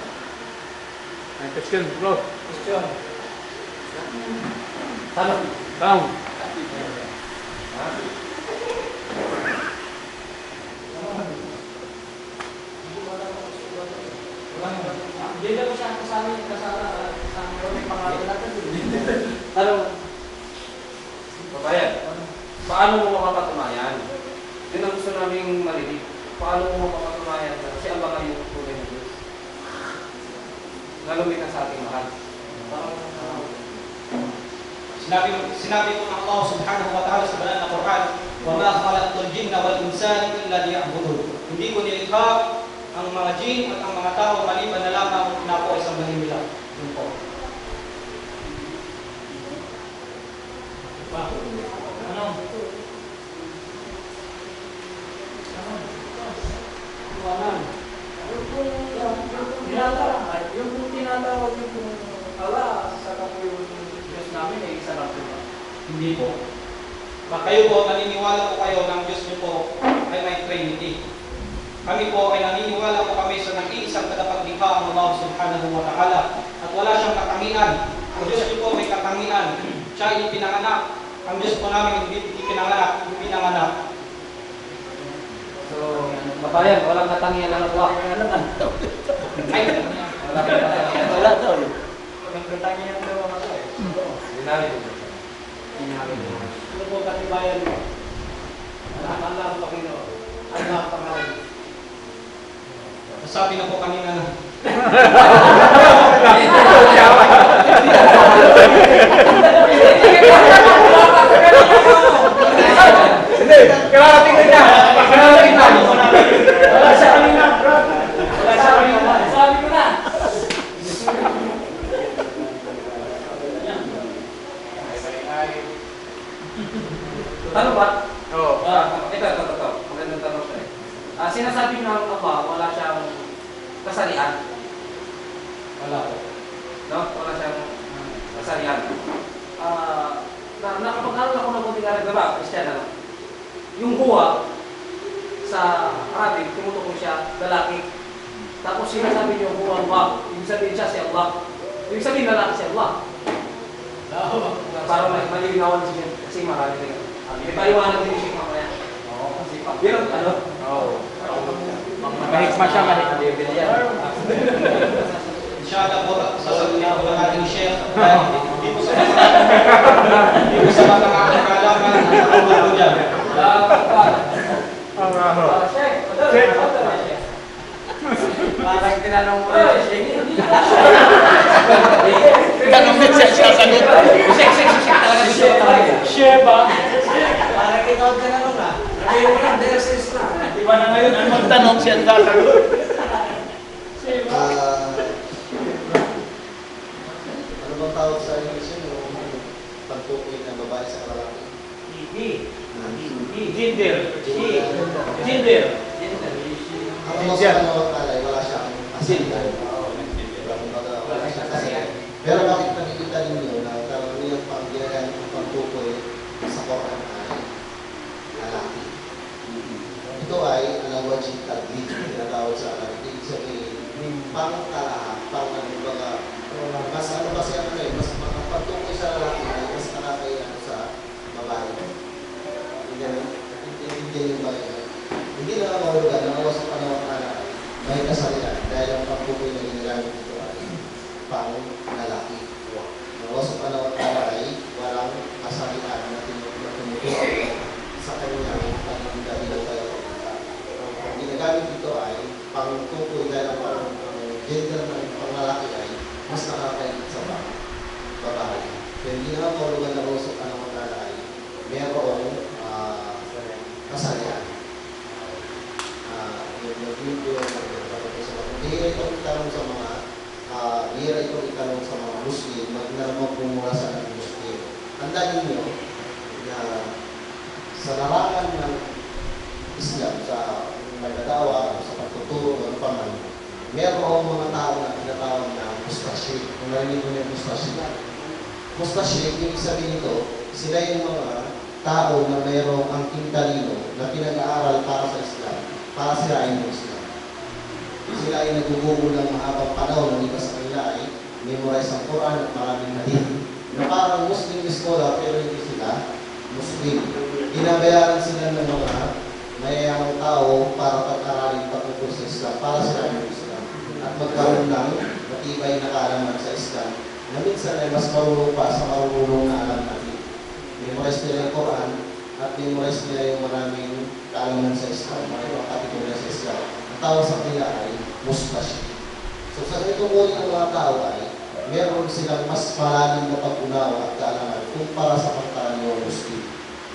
S5: Question, bro.
S6: Question.
S5: Tanong.
S3: Hindi na ko siya kasama yung pangalan natin. Babayan, paano mo mapapatunayan? Yun ang gusto naming marinig. Paano mo mapapatunayan na si Allah yung tunay na Diyos? Lalumit na sa ating mahal.
S6: Sinabi po ng Allah subhanahu wa ta'ala sa banal na Quran, وَمَا خَلَقْتُ الْجِنَّ وَالْإِنسَانَ إِلَّا لِيَعْبُدُونِ. Hindi ko nilikha ang mga jin at ang mga tao maliban na lamang na po isang nila. Yun po. Ano?
S3: Yung tinatawag yung Allah sa yung Diyos namin ay isa lang po.
S6: Hindi po. Kayo po, naniniwala po kayo ng Diyos niyo po ay may Trinity.
S8: Kami po ay naniniwala po kami sa nag-iisang kadapaglikha ang Allah subhanahu wa ta'ala at wala siyang katangian. Ang Diyos niyo po may katangian. Siya ay pinanganak. Ang Diyos po namin hindi pinanganak.
S3: So, kabayan, walang katangian ng Allah.
S8: Ay,
S3: Wala daw. Walang katangian daw ang Allah. Sinabi ko.
S7: Ano po katibayan mo? Anak Allah ang Panginoon. Allah ang pangalan.
S8: sabi na po kanina na.
S3: Hindi, kailangan tingnan niya. Kailangan tingnan.
S2: Wala siya kanina, bro. Wala siya kanina.
S3: Sabi ko na. Tanong ba?
S5: Oo.
S3: Ito. Magandang tanong siya eh. Sinasabi ng Allah, wala siyang kasalian.
S8: Wala po.
S3: No? Wala siyang kasalian. Nakapag-aral ako ng kunting aral, diba? Christian na lang. Yung huwa, sa Arabic, tumutukoy siya, lalaki. Tapos sinasabi niyo huwa Allah, ibig sabihin siya si Allah. Ibig sabihin lalaki si Allah. Para malinawan siya kasi marami rin. May paliwanag din siya mamaya. Oo, kasi pag yun, ano?
S5: Oo. Mahikma siya, mahikma.
S8: Inshallah po, sasagutin ko ng ating Sheikh. Hindi po sa mga kaalaman ang dyan.
S3: Parang tinanong mo rin si Sheikh.
S5: Tanong din siya sasagot.
S3: Sheikh talaga gusto ko talaga.
S7: Sheba.
S3: Parang ikaw tinanong na. Ayaw mo lang, dahil sa Islam.
S7: Iba na ngayon, ang magtanong siya ang sasagot.
S1: Ano bang tawag sa English yun? Yung pagtukoy ng babae sa lalaki?
S7: Gender. Gender.
S1: Ang mga sa mga talay, wala siyang kasalian. Wala siyang kasalian. Pero bakit nakikita ninyo na karamihan pang ginagamit ng pagtukoy sa Quran ay lalaki? Ito ay alawajid tadlid, tinatawag sa Arabic. Ibig sabihin, pang-talaha, pang-baga, mas ano kasi ano eh, mas pagtukoy sa lalaki ay mas nakakailan sa babae. Hindi yung bagay. Hindi na nakahulugan na awas sa panawang anak may kasalian dahil ang pagtukoy na ginagamit ito ay pang-lalaki. Awas sa panawang anak ay walang kasalian na tumutukoy sa kanyang pag-dahil tayo. Ang ginagamit ito ay pang-tukoy dahil ang gender ng pang-lalaki ay mas nakakailan sa babae. Kaya hindi na nakahulugan na awas sa panawang anak ay mayroong kasalian. Hindi ito itanong sa mga Muslim, magmumura sa mga Muslim. Tandaan ninyo na sa larangan ng Islam, sa nagdadawa, sa pagtuturo, ano pa man, mayroong mga tao na tinatawag na mustashrik. Kung narinig mo yung mustashrik. Mustashrik, yung sabi nito, sila yung mga tao na mayroong ang talino na pinag-aaral para sa Islam, para sirain ng Islam. Sila ay nagugugol ng mahabang panahon, hindi pa sa kanila ay memorize ang Quran at maraming hadith. Na parang Muslim scholar pero hindi sila Muslim. Ginabayaran sila ng mga mayayamang tao para pag-aralin patungkol sa Islam, para sirain ng Islam. At magkaroon ng matibay na kaalaman sa Islam na minsan ay mas marunong pa sa marunong na alam natin. Memorize nila yung Quran at memorize nila yung maraming kaalaman sa Islam, mga kategorya sa Islam. Ang tawag sa kanila ay mustashrik. So sa ganitong uri ng mga tao ay meron silang mas malalim na pag-unawa at kaalaman kumpara sa pagkaraniwang Muslim.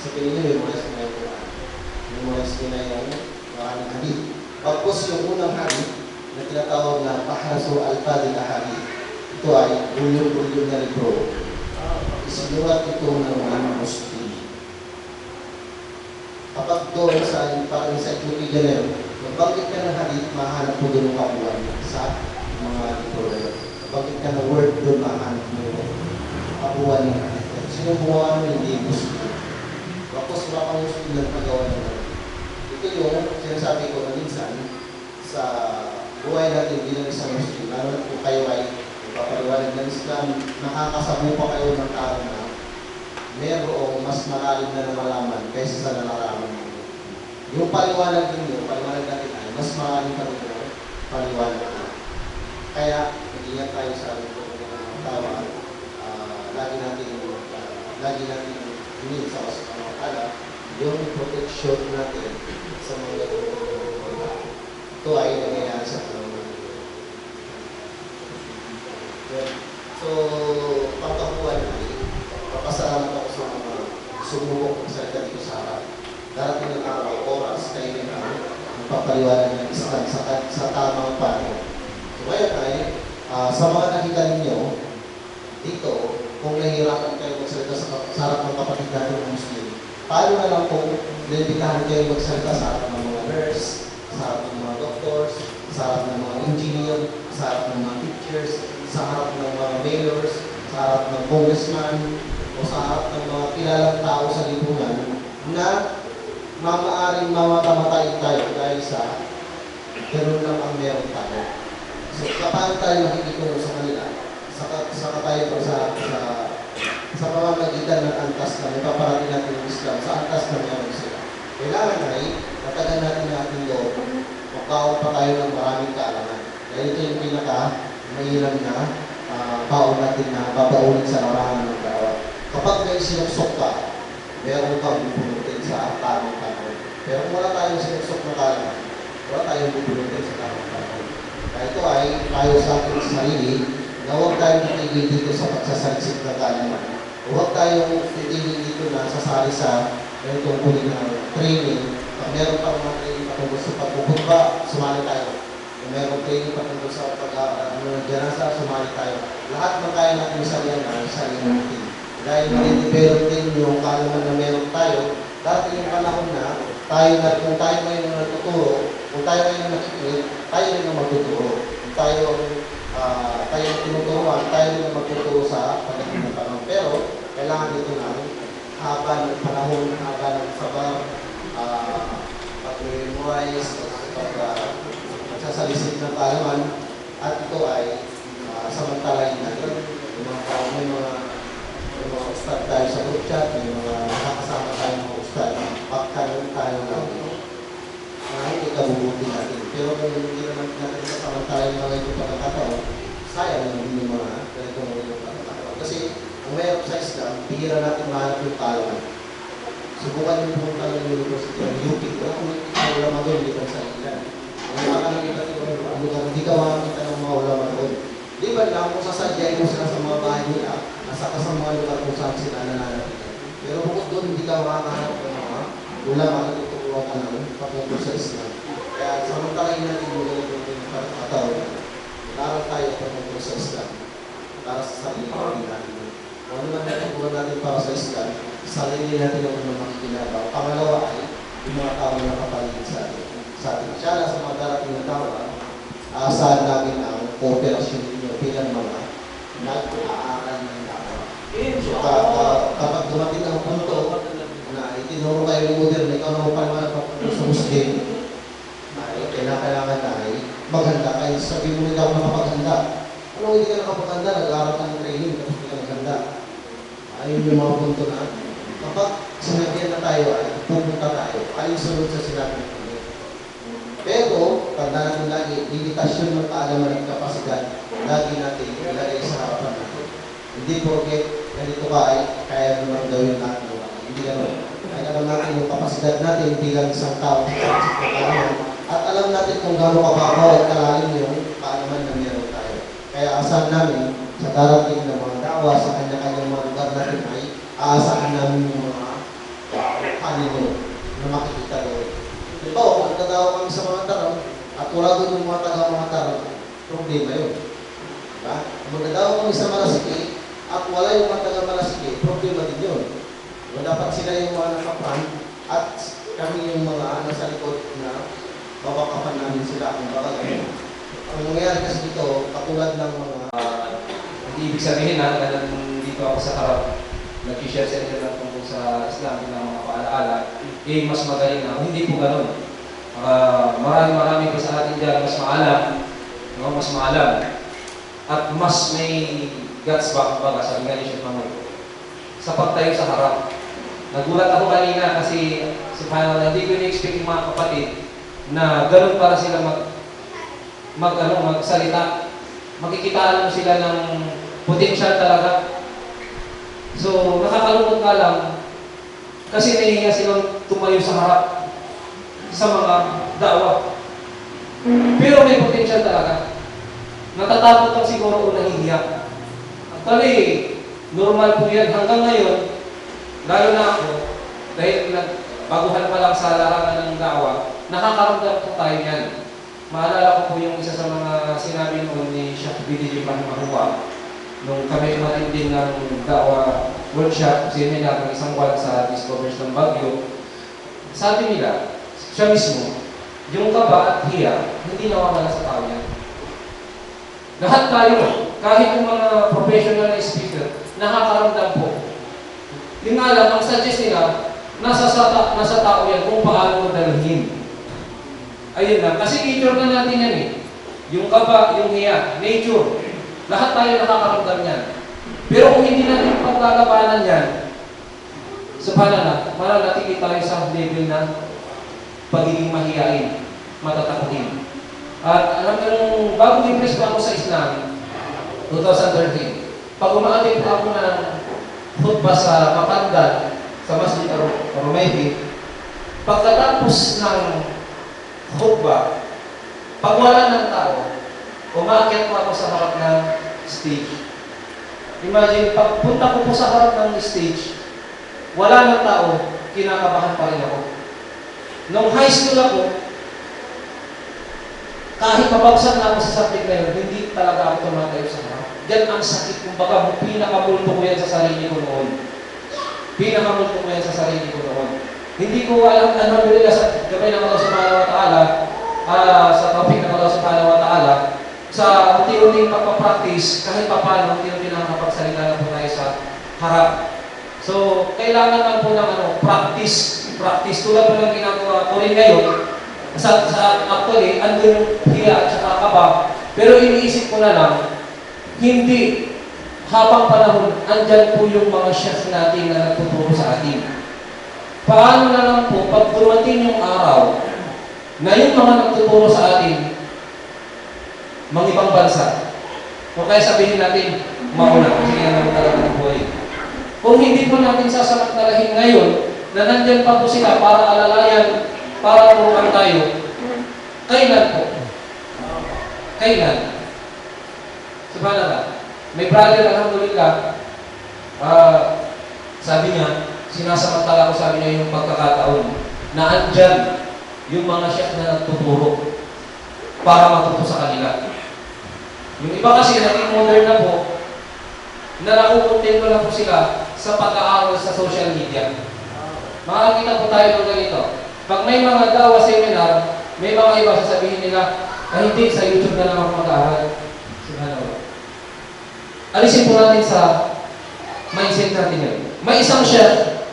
S1: Sa kanila, memorize nila yung Quran. Memorize nila yung maraming hadith. Pagpos yung unang hadith na tinatawag na Mahrasu al-Fadil al-Hadith. Ito ay bulyo-bulyo na libro. Isinulat ito ng mga Muslim. Kapag doon sa parang sa encyclopedia na yun, magbanggit ka ng hadith, mahanap mo doon ang kabuuan sa mga libro na yun. Magbanggit ka ng word doon, mahanap mo yung kabuuan ng hadith. Sino gumawa ng hindi Muslim? Tapos wala kang Muslim na nagawa ng hadith. Ito yung sinasabi ko na minsan, sa buhay natin bilang isang Muslim, lalo na kung kayo ay ipapaliwanag ng Islam, nakakasamo pa kayo ng tao na merong mas malalim na namalaman kaysa sa nalalaman mo. Yung paliwanag ninyo, paliwanag natin ay mas malalim pa rin yung paliwanag natin. Kaya, mag-ingat tayo sa ating tawa. Lagi natin hingin sa kasama yung protection natin sa mga ganun. Ito ay nangyayari sa kalamang. So, pagkakuhan ay papasalamat ako sa mga sumubok sa salita dito sa harap. Darating ng araw, oras, kayo rin ang magpapaliwanag ng Islam sa tamang panahon. So, ngayon ay, sa mga nakita ninyo, dito, kung nahihirapan kayo magsalita sa harap ng kapatid natin ng Muslim, paano na lang kung nilipitahan kayo magsalita sa harap ng mga nurse, sa harap ng mga doctors, sa harap ng mga engineer, sa harap ng mga teachers, sa harap ng mga mayors, sa harap ng congressman, o sa harap ng mga kilalang tao sa lipunan na mamaaring mamamatay tayo dahil sa ganoon lang ang meron tayo. So, kapag tayo nakikitungo sa kanila, saka tayo sa pamamagitan ng antas na ipaparating natin ng Islam sa antas na meron sila. Kailangan ay matagal natin ang ating loob, magkaon pa tayo ng maraming kaalaman. Dahil ito yung pinaka-mahirap na baon natin na babaunin sa larangan ng dawa. Kapag may sinuksok ka, meron kang bubunutin sa tamang panahon. Pero kung wala tayong sinuksok na kaalaman, wala tayong bubunutin sa tamang panahon. Kaya ito ay tayo sa ating sarili na huwag tayong titigil dito sa pagsasalisip ng kaalaman. Huwag tayong titigil dito na sasali sa ganitong huli ng training. Pag meron pa mga training patungkol sa pagpuputba, sumali tayo. Kung meron training patungkol sa pag-janasa, sumali tayo. Lahat ng kaya natin sa yan ay sali natin. Dahil ma-develop din yung kaalaman na meron tayo, dati yung panahon na kung tayo ngayon nagtuturo, kung tayo ngayon nakikinig, tayo rin ang magtuturo. Kung tayo tinuturuan, tayo rin ang magtuturo sa pagdating ng panahon. Pero, kailangan dito ng haba ng panahon, haba ng sabar, pag-memorize, pagsasalisip ng kaalaman, at ito ay samantalahin natin. Yung mga tao, may mga ustad tayo sa group chat, may mga nakakasama tayo mga ustad, pagkaroon tayo ng hindi kabubuti natin. Pero kung hindi naman natin kasamantalahin mga ito pagkakataon, sayang naman yung mga ganitong pagkakataon. Kasi kung mayroon sa Islam, bihira natin mahanap yung kaalaman. Subukan yung pumunta ng university ng UP. Wala kung may ulama doon, hindi ka sa ilan. Kung makakakita ng lugar, hindi ka makakita ng mga ulama doon. Di ba lang kung sasadyay mo sila sa mga bahay nila, nasa ka sa mga lugar kung saan sila nananapitan. Pero bukod doon, hindi ka makakahanap ng mga ulama na tuturuan ka ng patungkol sa Islam. Kaya samantalahin natin yung ganitong pagkakataon. Laral tayo patungkol sa Islam. Para sa sarili natin. Kung ano man natutunan natin para sa Islam, sarili natin ang unang makikilabang. Pangalawa ay yung mga tao na nakapaligid sa atin. Siya sa mga darating na tao, aasahan namin ang kooperasyon ninyo bilang mga nag-aaral ng dawa. So, kapag dumating ang punto na itinuro kayo ng modern, ikaw na paliwanag sa Muslim, ay kailangan na ay maghanda kayo. Sabi mo nila ako nakapaghanda. Ano hindi ka nakapaghanda? Nag-aaral ka ng training tapos hindi ka naghanda. Ayun yung mga punto na kapag sinabihan na tayo ay pupunta tayo, ay sunod sa sinabi ng Panginoon. Pero, tanda natin lagi, limitasyon ng kaalaman at kapasidad, lagi natin ilagay sa harapan natin. Hindi porket ganito ka ay kaya naman gawin natin. Hindi naman. Kaya alam natin yung kapasidad natin bilang isang tao sa kaalaman. At alam natin kung gano'ng kababaw at kalalim yung kaalaman na meron tayo. Kaya asahan namin sa darating ng mga dawa sa kanya-kanyang mga lugar natin ay aasahan namin yung mga kanino na makikita doon. Ito, kung nagdadawa kami sa mga tarong at wala doon yung mga taga-mga tarong, problema yun. Diba? Kung nagdadawa kami sa Malasiki at wala yung mga taga-Malasiki, problema din yun. Diba? Dapat sila yung mga nakapan at kami yung mga nasa likod na babakapan namin sila kung baka ganyan. Ang nangyayari kasi dito, katulad ng mga
S6: Hindi ibig sabihin na dito ako sa harap, nag-share sa inyo lang tungkol sa Islam ng mga paalaala, mas magaling na. Hindi po ganun.
S9: Marami pa sa atin dyan mas maalam, no? Mas maalam at mas may guts ba, kumbaga, sabi nga ni Chef Mahmoud, sa pagtayo sa harap. Nagulat ako kanina kasi subhanallah, hindi ko ni-expect yung mga kapatid na ganun para sila magsalita. Magkikitaan mo sila ng potential talaga. So, nakakalungkot nga lang kasi nahihiya silang tumayo sa harap sa mga da'wah. Pero may potential talaga. Natatakot lang siguro o nahihiya. Actually, normal po yan. Hanggang ngayon, lalo na ako, dahil baguhan pa lang sa larangan ng da'wah, nakakaramdam po tayo yan. Maalala ko po yung isa sa mga sinabi noon ni Sheikh BDJ Mahua nung kami umatin din ng da'wah workshop, seminar ng isang buwan sa Discoveries ng Baguio. Sabi nila, siya mismo, yung kaba at hiya, hindi nawawala sa tao yan. Lahat tayo, kahit yung mga professional na speaker, nakakaramdam po. Yung nga lang, ang suggest nila, nasa tao yan kung paano mo dalhin. Ayun lang, kasi nature na natin yan eh. Yung kaba, yung hiya, nature. Lahat tayo nakakaramdam yan. Pero kung hindi natin paglalabanan yan, subhanallah, mananatili tayo sa level na pagiging mahiyain, matatakutin. At alam mo nung bago impress pa ako sa Islam, 2013, pag umaating pa ako ng khutbah sa Mapandan, sa Masjid Ar-Rumaydi, pagkatapos ng khutbah, pag wala ng tao, umakyat po ako sa harap ng stage. Imagine, pagpunta ko po sa harap ng stage, wala ng tao, kinakabahan pa rin ako. Nung high school ako, kahit mabagsak na ako sa subject na yun, hindi talaga ako tumatayo sa harap. Diyan ang sakit, kumbaga, pinakamulto ko yan sa sarili ko noon. Pinakamulto ko yan sa sarili ko noon. Hindi ko alam, alhamdulillah, sa gabay ng Allah subhanahu wa ta'ala, sa topic ng Allah subhanahu wa ta'ala, sa unti-unting pagpapractice, kahit pa paano, unti-unti lang kapagsalita na po tayo sa harap. So, kailangan lang po ng practice. Practice. Tulad po ng ginagawa ko rin ngayon, actually, andun yung hiya at saka kaba. Pero iniisip ko na lang, hindi habang panahon, andyan po yung mga chef natin na nagtuturo sa atin. Paano na lang po, pag dumating yung araw, na yung mga nagtuturo sa atin, mga ibang bansa, o kaya sabihin natin, mauna, kasi yan naman talaga ng buhay. Kung hindi po natin sasamantalahin ngayon, na nandyan pa po sila para alalayan, para turuan tayo, kailan po? Kailan? Subhanallah. May brother, alhamdulillah, sabi niya, sinasamantala ko, sabi niya, yung pagkakataon na andyan yung mga chef na nagtuturo para matuto sa kanila. Yung iba kasi naging modern na po, na nakukontento na po sila sa pag-aaral sa social media. Makakita po tayo ng ganito. Pag may mga dawa seminar, may mga iba sasabihin nila, ay hindi, sa YouTube na lang ako mag-aaral. Subhanallah. Alisin po natin sa mindset natin yun. May isang chef,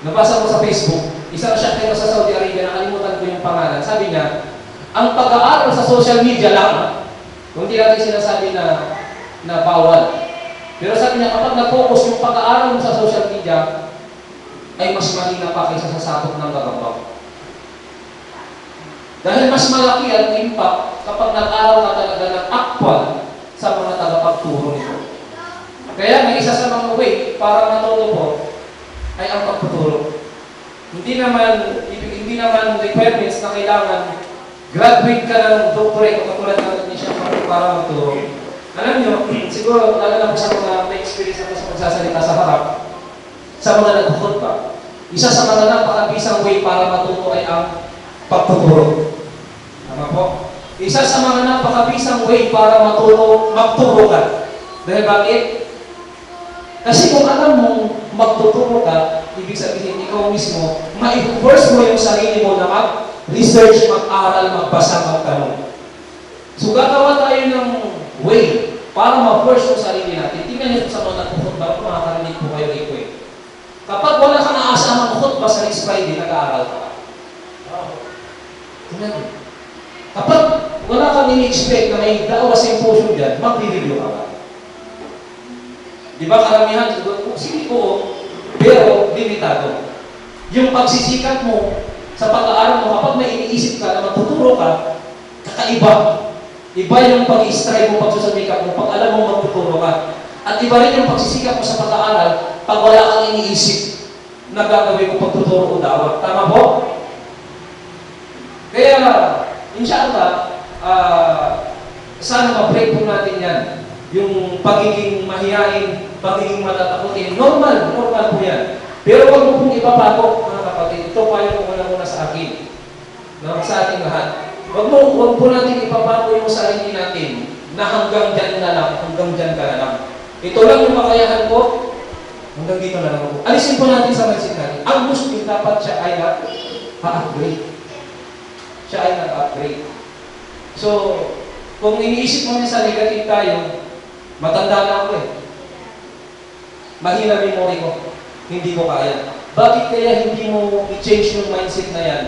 S9: nabasa ko sa Facebook, isang chef nito sa Saudi Arabia, nakalimutan ko yung pangalan. Sabi niya, ang pag-aaral sa social media lang, kung hindi natin sinasabi na bawal. Pero sabi niya, kapag na-focus yung pag-aaral mo sa social media, ay mas malina pa kaysa sa sakop ng gagambang. Dahil mas malaki ang impact kapag nag-aaral ka talaga ng actual sa mga tagapagturo nito. Kaya may isa sa mga way para matuto po ay ang pagtuturo. Hindi naman requirements na kailangan graduate ka ng doctorate o katulad ng ni siya para magturo. Alam nyo, siguro lalo na po sa mga may experience ako sa pagsasalita sa harap, sa mga nagkukhutbah, isa sa mga napakabisang way para matuto ay ang pagtuturo. Tama po? Isa sa mga napakabisang way para magturo ka. Dahil bakit? Kasi kung alam mong magtuturo ka, ibig sabihin ikaw mismo, ma-force mo yung sarili mo na mag-research, mag-aral, magbasa, magtanong. So gagawa tayo ng way para ma-force yung sarili natin. Tingnan niyo sa mga nagkukhutbah, makakarinig po kayo rito eh. Kapag wala kang naasamang khutbah sa next Friday, nag-aaral ka. Tingnan mo. Kapag wala kang ini-expect na may dawa symposium dyan, mag-review ka ba? Di ba karamihan, sige po, pero limitado. Yung pagsisikap mo sa pag-aaral mo, kapag may iniisip ka na magtuturo ka, kakaiba. Iba yung pag-i-strive mo, pagsusumikap mo, pag alam mo magtuturo ka. At iba rin yung pagsisikap mo sa pag-aaral, pag wala kang iniisip na gagawin mo pagtuturo o dawa. Tama po? Kaya, inshallah, sana ma-break po natin yan. Yung pagiging mahihain, pagiging matatakutin, normal po yan. Pero huwag mo pong ipapago, mga kapatid. Ito pa yung muna sa akin. Sa ating lahat. Huwag po natin ipapago yung sarili natin na hanggang dyan na lang, hanggang dyan ka na lang. Ito lang yung makayahan ko, hanggang dito na lang ako. Alisin po natin sa mindset natin. Ang Muslim dapat siya ay na-upgrade. Siya ay nag-upgrade. So, kung iniisip mo niya sa negative tayo, matanda na ako eh. Mahina memory ko. Hindi ko kaya. Bakit kaya hindi mo i-change yung mindset na yan?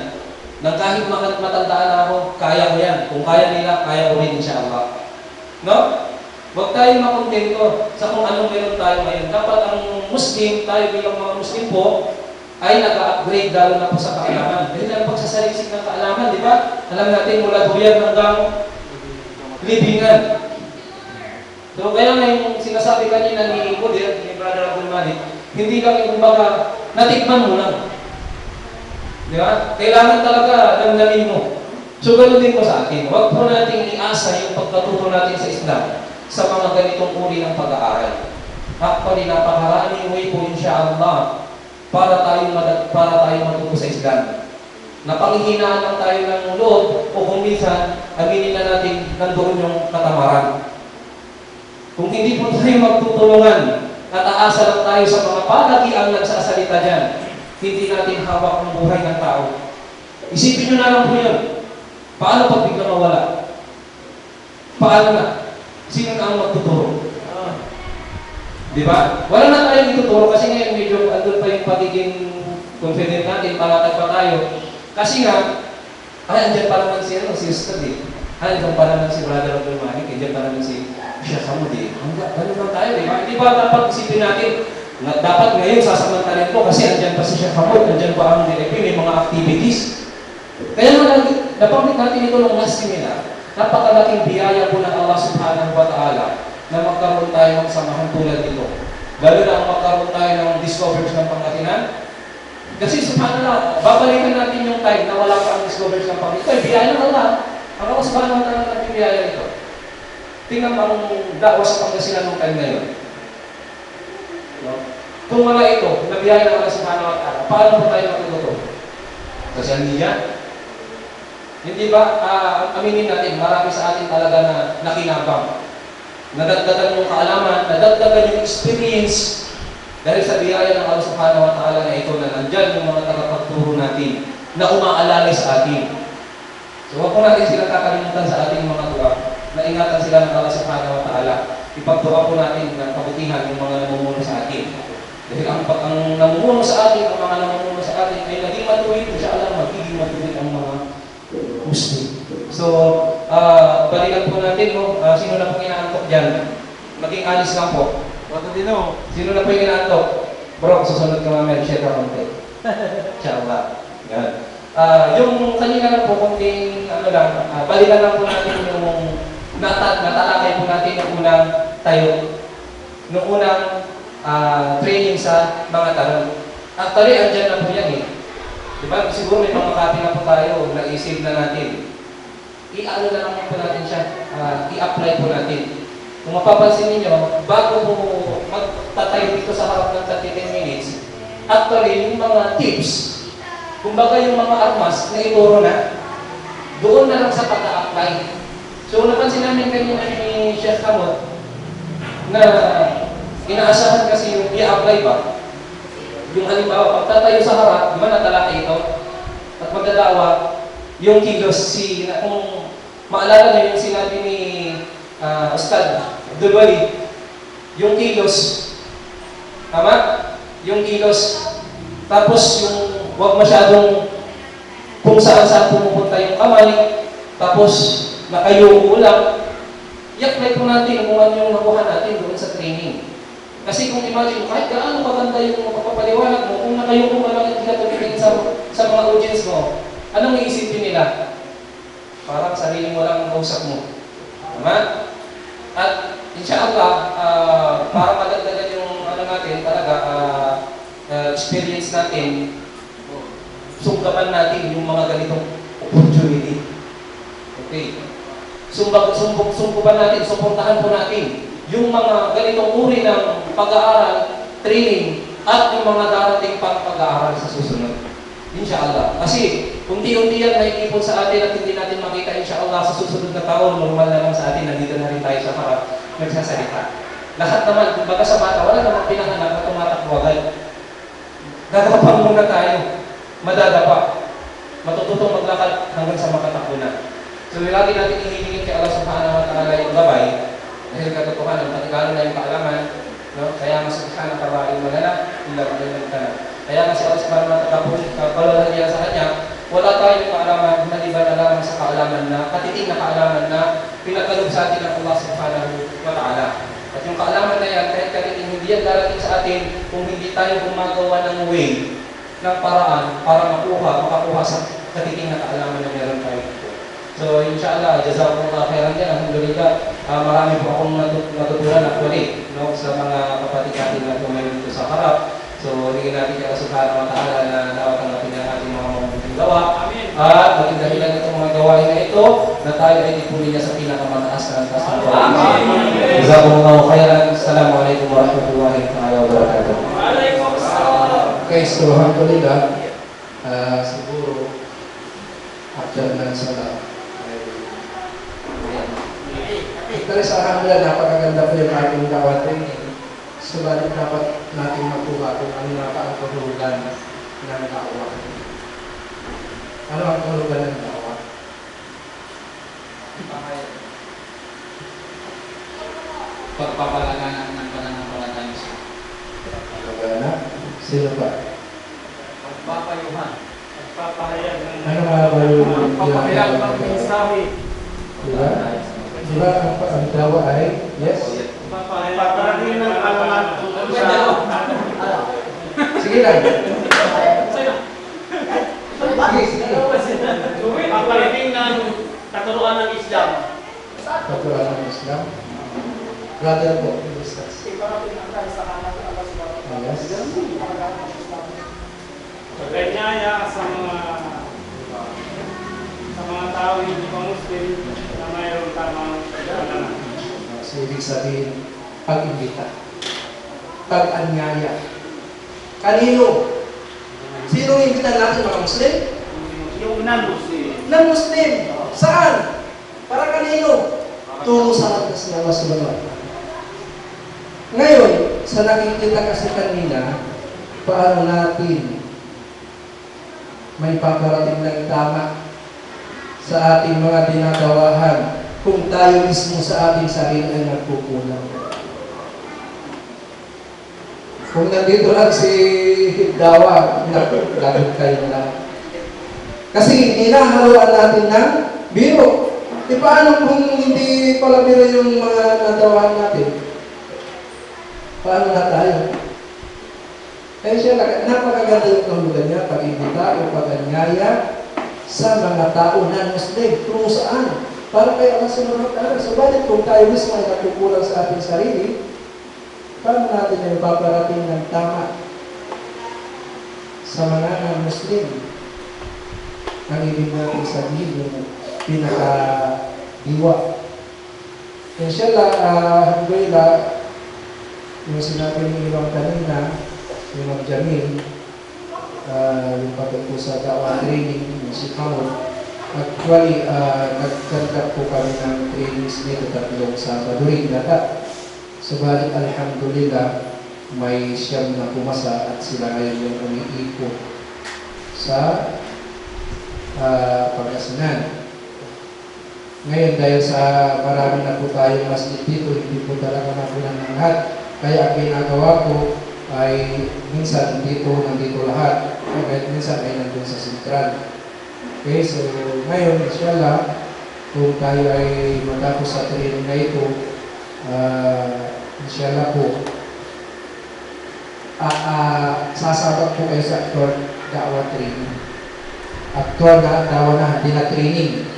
S9: Nang kahit matandaan na ako, kaya ko yan. Kung kaya nila, kaya ko rin inshallah. No? Huwag tayong makontento sa kung anong meron tayo ngayon. Dapat ang Muslim, tayo bilang mga Muslim po, ay nag-upgrade lalo na po sa kaalaman. Dahil ang pagsasaliksik ng kaalaman, di ba? Alam natin mula buyan hanggang libingan. So kaya nga yung sinasabi kanina ni Budir, ni Brother Abdul Malik, hindi lang yung kumbaga, natikman mo lang. Di ba? Kailangan talaga damdamin mo. So ganoon din po sa atin. Huwag po natin iasa yung pagkatuto natin sa Islam sa mga ganitong uri ng pag-aaral. Actually, napakaraming way po insyaAllah para tayo matuto sa Islam. Napanghihinaan lang tayo ng loob o kung minsan, aminin na natin nandoon yung katamaran. Kung hindi po tayo magtutulungan at aasa lang tayo sa mga palagiang nagsasalita dyan, hindi natin hawak ng buhay ng tao. Isipin nyo na lang po yun. Paano pag biglang mawala? Paano na? Sino na ang magtuturo? Di ba? Wala na tayong ituturo kasi ngayon medyo andun pa yung pagiging confident natin, palatag pa tayo. Kasi nga, andyan pa naman si Ustad eh. Andyan pa naman si Brother Abdul Malik, andyan pa naman si Sheikh Hamud eh. Ganun lang tayo eh. Di ba dapat isipin natin, dapat ngayon sasamantalin ko kasi andyan pa si Sheikh Hamud, andyan pa ang DLP, may mga activities. Kaya nabanggit natin ito ng last seminar, napakalaking biyaya po ng Allah subhanahu wa ta'ala na magkaroon tayo ng samahan tulad dito. Lalo na ang magkaroon tayo ng discoveries ng Pangasinan. Kasi subhanallah, babalikan natin yung time na wala pa ang discoveries ng Pangasinan. Ito ay biyaya ng Allah. Ang Allah subhanahu wa ta'ala natin biyaya nito. Tingnan mo ang dawa sa Pangasinan ng time na yun. No? Kung wala ito, na biyaya ng Allah subhanahu wa ta'ala, paano po tayo matututo? Social media? Hindi ba, aminin natin, marami sa atin talaga na nakinabang. Nadagdagan yung kaalaman, nadagdagan yung experience dahil sa biyaya ng Allah subhanahu wa ta'ala na ito na nandyan yung mga tagapagturo natin na umaalalay sa atin. So huwag po natin sila kakalimutan sa ating mga tuwa na ingatan sila ng Allah subhanahu wa ta'ala. Ipagtuwa po natin ng kabutihan yung mga namumuno sa atin. Dahil ang namumuno sa atin, ang mga namumuno sa atin ay naging matuwid, insyaAllah magiging matuwid ang mga Muslim. So, balikan po natin, sino na pong inaantok dyan? Maging alis lang po. Sino na po yung inaantok? Bro, susunod ka mamaya, share ka konti. Inshallah. Yan. Yung kanina lang po, konting, balikan lang po natin yung natalakay po natin yung unang tayo. Nung unang training sa mga tanong. Actually, andyan na po yan eh. Diba? Siguro may mga copy na po tayo, na-i-save na natin. I-ano na lang po natin siya, i-apply po natin. Kung mapapansin ninyo, bago po magtatayo dito sa harap ng 30 minutes, actually, yung mga tips, kumbaga yung mga armas na ituro na, doon na lang sa pag-apply. So, napansin namin kanina ni Sheikh Hamud na inaasahan kasi yung i-apply ba? Yung halimbawa, pagtatayo sa harap, di ba natalakay ito? At magdadawa, yung kilos, kung maalala niyo yung sinabi ni Ustad Abdul Wali, yung kilos, tama? Yung kilos, tapos yung huwag masyadong kung saan-saan pumupunta yung kamay, tapos nakayuko lang, i-apply po natin kung ano yung nakuha natin doon sa training. Kasi kung imagine, kahit gaano kaganda yung mapapaliwanag mo, kung nakayuko ka lang at hindi ka tumingin sa mga audience mo, anong iisipin nila? Parang sarili mo lang ang kausap mo. Tama? At inshallah, para madagdagan yung ano natin, talaga, experience natin, sungkapan natin yung mga ganitong opportunity. Okay. Sumpupan natin, suportahan po natin yung mga ganitong uri ng pag-aaral, training, at yung mga darating pang pag-aaral sa susunod. Inshallah. Kasi, unti-unti yan naikipon sa atin at hindi natin makita, inshallah, sa susunod na taon, normal na lang sa atin, nandito na rin tayo sa harap, nagsasalita. Lahat naman, kumbaga sa mata, wala namang pinanganak na tumatakbo agad. Dadapang muna tayo. Madadapa. Matututong maglakad hanggang sa makatakbo na. So, lagi natin ihilingin kay Allah subhanahu wa ta'ala yung gabay dahil katotohanan, patigalo na yung kaalaman, no? Kaya mas subhanahu wa ta'ala yung malala, illa malayang ka na. Kaya kasi Allah subhanahu wa ta'ala, kapalaran niya sa kanya, wala tayong kaalaman, maliban na lang sa kaalaman na, katiting na kaalaman na pinagkalog sa atin ng Allah subhanahu wa ta'ala. At yung kaalaman na yan, kahit katiting hindi yan darating sa atin kung hindi tayo gumagawa ng way, ng paraan para makakuha sa katiting na kaalaman na meron tayo. So, inshallah, jazakumullah khairan din. Alhamdulillah, marami po akong natutunan actually, no, sa mga kapatid natin na tumayo dito sa harap. So, hingin natin kay Allah subhanahu wa ta'ala na nawatanggapin ang ating mga mabuting gawa. At maging dahilan itong mga gawain na ito na tayo ay ipunin niya sa pinakamataas na antas ng gawain. Jazakumullah khairan. Assalamualaikum warahmatullahi wabarakatuh.
S10: Okay, so alhamdulillah, siguro after ng salat ay sa alhamdulillah, napakaganda po yung ating dawat training. Subalit dapat natin makuha kung ano nga ang kahulugan ng dawat. Ano ang kahulugan ng dawat?
S6: Pagpapalaganap ng pananampalataya.
S10: Pagpapalagana? Sino pa?
S3: Pagpapayuhan. Pagpapahayag ng
S10: Ano nga ba yung
S3: pagpapahayag ng mensahe.
S10: Diba? Diba ang dawa ay? Yes?
S3: Pagpapahayag ng alaman tungkol sa...
S10: Sige lang. Sige.
S3: Paparating ng katuruan ng Islam.
S10: Katuruan ng Islam. Brother po, discuss.
S2: Iparating ang tayo sa kanan ng Allah subhanahu wa ta'ala.
S10: Yes.
S7: Pagkanyaya sa mga tao hindi pa Muslim na mayroong tamang pagkakalan.
S10: So, ibig sabihin, pag-imbita. Pag-anyaya. Kanino? Sino yung imbita natin, mga Muslim?
S7: Yung non-Muslim.
S10: Non-Muslim. Saan? Para kanino? Tungo sa atas ng Allah subhanahu wa ta'ala. Ngayon, sa nakikita kasi kanina, paano natin may paparating ng tama sa ating mga dinagawahan kung tayo mismo sa ating sarili ay nagkukulang. Kung nandito lang si Dawa, lagot kayo na. Kasi hinahaluan natin ng biro. Di paano kung hindi pala biro yung mga nadawahan natin? Paano na tayo? Kaya siya, napakaganda yung kahulugan niya, pag-ibita o pag-anyaya sa mga tao na Muslim, kung saan. Para kay Allah subhanahu wa ta'ala. Subalit kung tayo mismo ay natukulang sa ating sarili, paano natin ay paparating ng tama sa mga non-Muslim? Ang ibig natin sabihin yung pinaka-diwa. Inshallah, alhamdulillah, yung sinabi ni Imam kanina, Imam Jamil, yung patungkol sa dawa training, yung si Kamon. Actually, nagkandak po kami ng trainings nito tatlong Sabado rin nata. Subalit, alhamdulillah, may siyam na pumasa at sila ngayon yung umiikot sa Pangasinan. Ngayon, dahil sa marami na po tayong masjid dito, hindi po talaga napunan ng lahat. Kaya ang ginagawa ko ay minsan nandito lahat. Kahit minsan ay nandun sa sentral. Okay, so ngayon, inshallah, kung tayo ay matapos sa training na ito, inshallah po, sasabak po kayo sa actual dawa training. Actual na dawa na, hindi na training.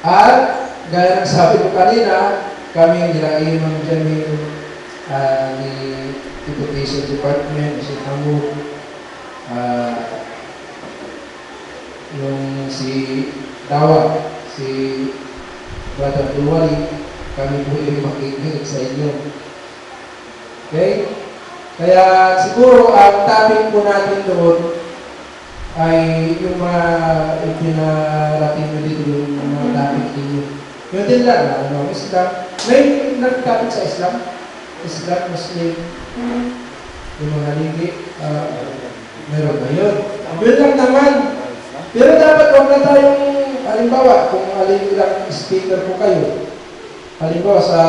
S10: At, gaya ng sabi ko kanina, kami nilagay ng Jamil ni Education Department, si Hamud, yung si Dawa, si Brother Duwali, kami po yung makikinig sa inyo. Okay? Kaya siguro ang topic po natin doon ay yung mga ipinarating mo dito yung mga topic ninyo. Yun din lang, Islam. May nag-topic sa Islam? Islam, Muslim, yung mga ligi, meron na yun. Yun lang naman. Pero dapat huwag na tayong, halimbawa, kung alin lang speaker po kayo, halimbawa sa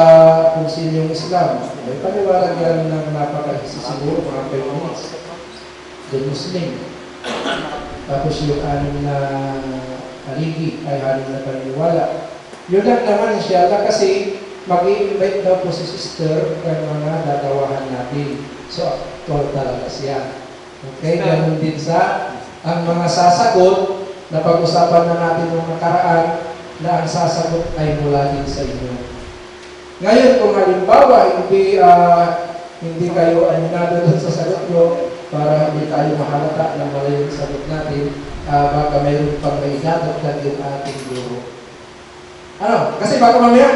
S10: kung sino yung Islam, may paniwalag yan ng napaka-isa siguro, mga 5 minutes. The Muslim. Tapos yung anim na aligi ay anim na paniwala. Yun lang naman, inshallah, kasi mag-i-invite daw po si sister ng mga dadawahan natin. So, actual talaga siya. Okay, ganun din sa ang mga sasagot na pag-usapan na natin ng nakaraan na ang sasagot ay mula din sa inyo. Ngayon, kung halimbawa, hindi kayo aminado doon sa sagot nyo para hindi tayo mahalata na mali yung sagot natin, baka mayroon pang may dadagdag yung ating guro. Ano? Kasi baka mamaya,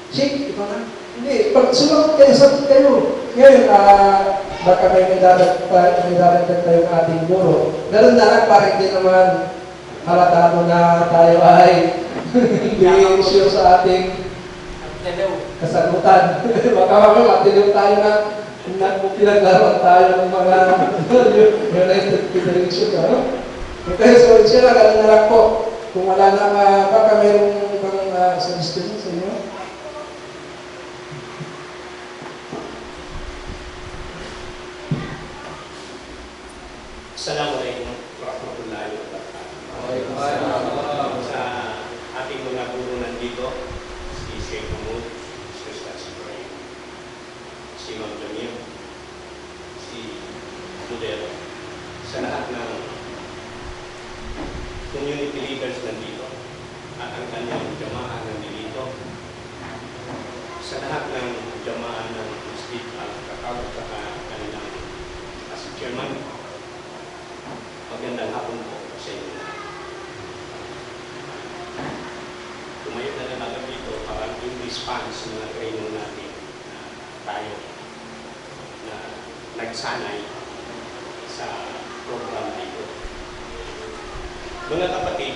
S10: Chick, ito na. Hindi, pag sumagot kayo, sagot kayo. Ngayon, baka may dadagdag tayong ating guro. Ganun na lang, para hindi naman halatado na tayo ay hindi sure sa ating kasagutan. Baka mamaya, matiliw tayo na pinaglaruan tayo ng mga United Federation. Okay, so inshallah, ganun na lang po. Kung wala na, baka mayroong ibang suggestion sa inyo.
S11: Assalamualaikum warahmatullahi wabarakatuh. Sa ating mga guru nandito, si Sheikh Mahmoud, si Ustaz Ibrahim, si Ma'am Jamil, si Mudero, sa lahat ng community leaders nandito, at ang kanyang jamaah nandito, sa lahat ng jamaah ng Masjid Al-Kakao at kanilang as chairman, magandang hapon po sa inyo. Tumayo na lang agad dito para in response sa mga training natin na tayo na nagsanay sa program na ito. Mga kapatid,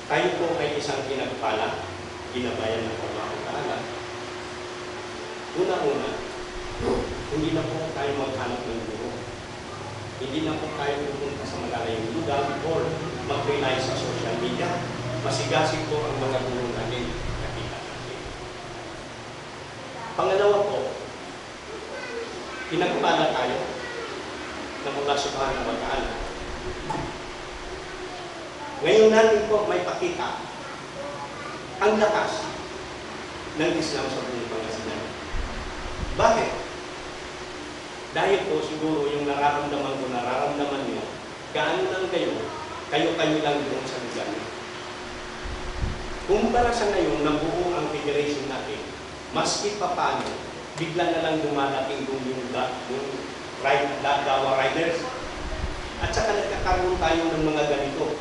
S11: tayo po ay isang pinagpala, ginabayan ng Allah Ta'ala. Una-una, hindi na po tayo maghanap ng guro. Hindi na po tayo pupunta sa malalayong lugar or mag-rely sa social media. Masigasig po ang mga guru natin. Nakita natin. Pangalawa po, pinagpala tayo ng Allah Subhanahu wa Ta'ala. Ngayon natin po may pakita ang lakas ng Islam sa buong Pangasinan. Bakit? Dahil po siguro yung nararamdaman nyo, gaano lang kayo lang doon sa lugar nyo. Kumpara sa ngayon, nabuo ang federation natin, maski pa paano, bigla na lang dumadating yung Dawa Riders. At saka nagkakaroon tayo ng mga ganito,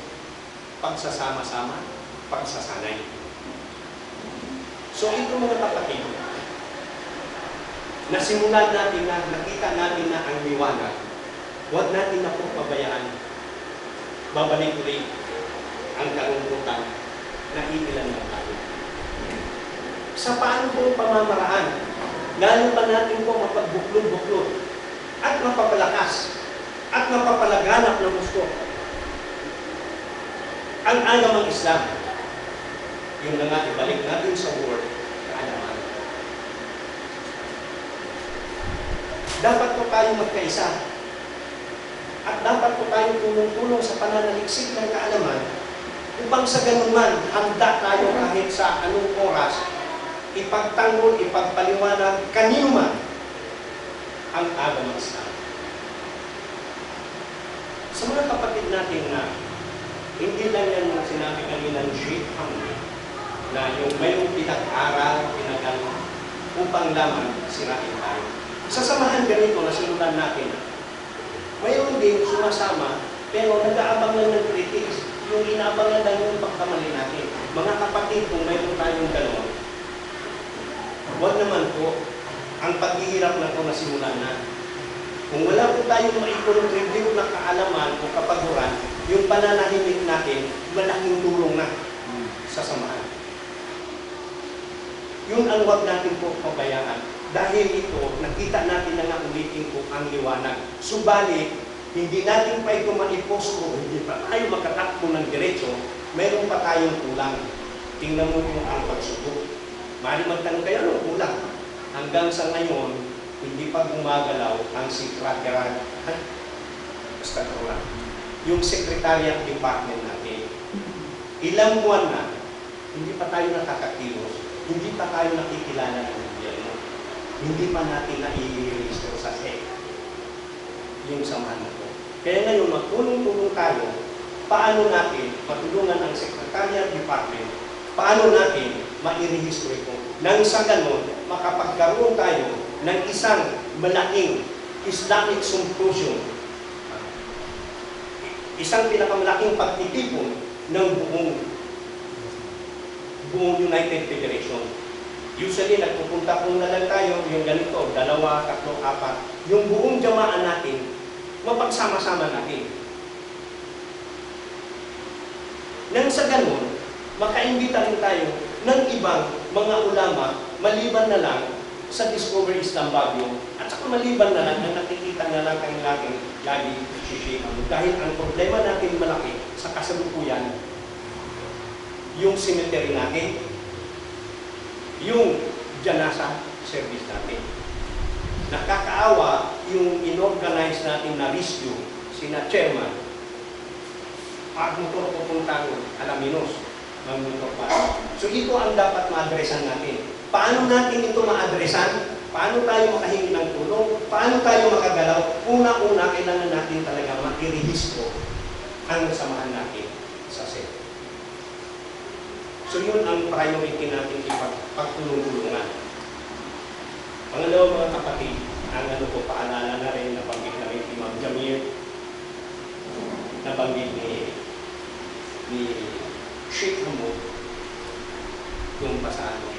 S11: pagsasama-sama, pagsasanay. So ito mga kapatid, nasimulan natin na, nakita natin na ang liwanag, huwag natin na po pabayaan. Babalik ulit ang kalungkutan na iilan na tayo. Sa paano po pamamaraan, lalo pa natin po mapagbuklod-buklod at mapapalakas at mapapalaganap ng gusto ang agamang Islam. Yung na nga, ibalik natin sa word, kaalaman. Dapat po tayo magkaisa. At dapat po tayong tulong-tulong sa pananaliksik ng kaalaman upang sa ganun man, handa tayo kahit sa anong oras, ipagtanggol, ipagpaliwanag, kanino man ang agama Islam. Sa mga kapatid natin na hindi lang yan ang sinabi kanina ng Sheikh Hamdi na yung mayroong pinag-aral, upang lamang sirain tayo. Sa samahan ganito na sinulan natin, mayroon din sumasama pero nag-aabang lang ng critics, yung inaabangan lang yung pagkamali natin. Mga kapatid, kung mayroon tayong gano'n, huwag naman po ang paghihirap na ito na simulan na. Kung wala po tayong maikontribute na kaalaman o kapaguran, yung pananahimik natin, malaking tulong na sa samahan. Yun ang huwag natin po pabayaan. Dahil ito, nakita natin na nga ulitin po ang liwanag. Subalit, hindi natin pa ito maiposto, hindi pa tayo makatakbo ng diretso, mayroon pa tayong kulang. Tingnan mo yung ang pagsubok. Mali magtanong kayo, ano kulang? Hanggang sa ngayon, hindi pa gumagalaw ang secretariat. Basta ko lang. Yung secretariat department natin. Ilang buwan na, hindi pa tayo nakakakilos, hindi pa tayo nakikilala ng gobyerno. Hindi pa natin na-i-register sa SEC yung samahan na ito. Kaya ngayon, magtulong-tulong tayo, paano natin matulungan ang Secretariat Department, paano natin ma-i-register ito. Nang sa ganon, makapagkaroon tayo ng isang malaking Islamic Symposium, isang pinakamalaking pagtitipon ng buong United Federation. Usually, nagpupunta po na lang tayo, yung ganito, 2, 3, 4. Yung buong jamaan natin, mapagsama-sama natin. Nang sa ganun, makaimbita rin tayo ng ibang mga ulama, maliban na lang sa Discover Islam Baguio, at saka maliban na lang na nakikita na lang ang ating lagi sisipag. Dahil ang problema natin malaki sa kasalukuyan, yung cemetery natin, yung janasa service natin. Nakakaawa yung inorganize natin na rescue, sina chairman, at motor pupuntang Alaminos, mag-motor pa. So ito ang dapat ma-addressan natin. Paano natin ito ma-addressan? Paano tayo makahingi ng tulong? Paano tayo makagalaw? Una-una, kailangan natin talaga makirehistro ang samahan natin sa SEC. So yun ang priority natin ipagtulong-tulungan. Pangalawa mga kapatid, ang paalala na rin, nabanggit na rin Imam Jamil, nabanggit ni Sheikh Hamud, yung pasano.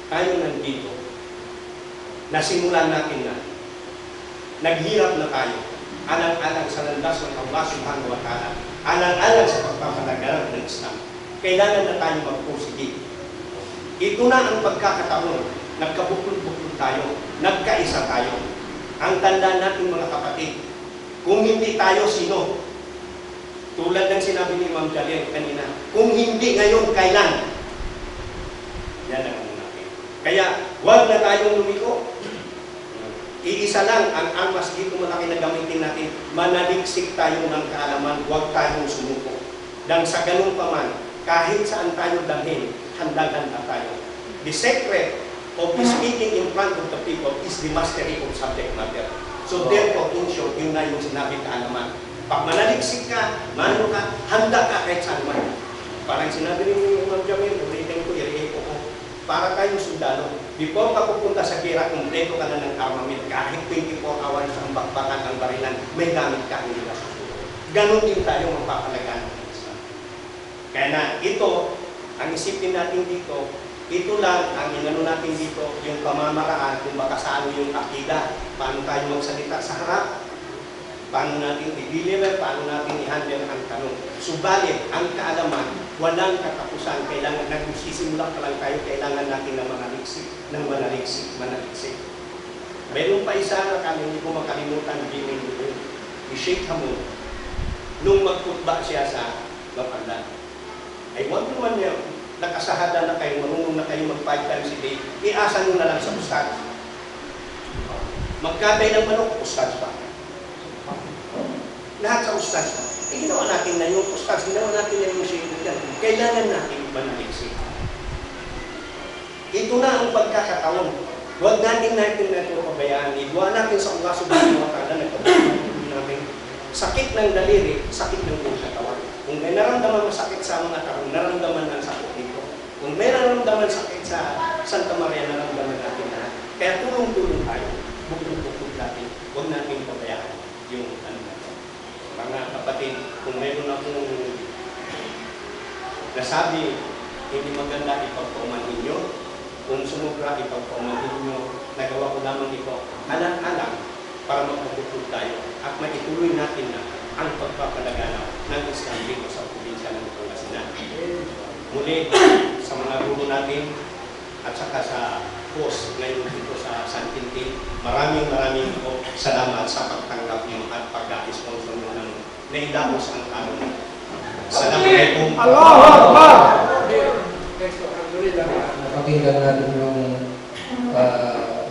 S11: Tayo nandito, nasimulan natin na, naghirap na tayo, alang-alang sa landas ng Allah Subhanahu wa Ta'ala, alang-alang sa pagpapalaganap ng Islam. Kailangan na tayo magpursige. Ito na ang pagkakataon, nagkabukod-bukod tayo, nagkaisa tayo. Ang tanda natin mga kapatid, kung hindi tayo, sino? Tulad ng sinabi ni Imam Jalil kanina, kung hindi ngayon, kailan? Yan ang natin. Kaya, huwag na tayong lumiko. Iisa lang ang armas dito malaki na gamitin natin, manaliksik tayo ng kaalaman, huwag tayong sumuko. Dan sa ganun pa man, kahit saan tayo dalhin, handa-handa tayo. The secret of speaking in front of the people is the mastery of subject matter. So therefore, in short, yun na yung sinabi kaalaman. Pag manaliksik ka, mano ka, handa ka kahit saan man. Parang sinabi ni Imam Jamil, ulitin ko, i-reepo ko, para tayong sundalo. Before ka pupunta sa gira, kumpleto ka na ng armament, kahit 24 hours ang bakbakan, ang barilan, may gamit ka, hindi ka susunod. Ganon din tayo magpapalagan. Kaya na, ito, ang isipin natin dito, ito lang ang inano natin dito, yung pamamaraan, kung baka saan yung akida, paano tayo magsalita sa harap, paano natin i-deliver, paano natin i-handle ang tanong. Subalit, ang kaalaman, walang katapusan, kailangan, nagsisimula pa lang tayo, kailangan natin na manaliksik. Mayroon pa isa na kami, hindi ko makalimutan, ni Sheikh Hamud, nung magkutba siya sa Bapandan. Ay, huwag naman niya, nakasahada na kayo, marunong na kayo mag 5 times a day, iasa nyo na lang sa ustad. Magkatay ng manok, ustad pa. lahat sa ustaz. Ginawa natin na yung ustaz, ginawa natin na yung secretary. Kailangan natin ipanaliksik. Ito na ang pagkakataon. Huwag natin na ito pabayaan. Ibuha natin sa Allah subhanahu wa ta'ala, nagpapalagay namin. Sakit ng daliri, sakit ng buong katawan. Kung may naramdaman masakit sa mga tarong, naramdaman ang sakit dito. Kung may naramdaman sakit sa Santa Maria, naramdaman natin lahat. Kaya tulong-tulong tayo. Bukod-bukod natin. Huwag natin pabayaan yung ano natin. Mga kapatid, kung mayroon akong nasabi, hindi maganda ipagpauman ninyo. Kung sumubra ipagpauman ninyo, nagawa ko lamang ito alang-alang para magpapukod tayo at maituloy natin na ang pagpapalaganaw ng Islam dito sa probinsya ng Pangasinan. Muli, sa mga guro natin at saka sa host ngayon dito sa San Quintin, maraming po salamat sa pagtanggap niyo at pag-sponsor mo ng nailamos ang araw. Assalamualaikum.
S2: Allahu Akbar!
S10: Napakinggan natin yung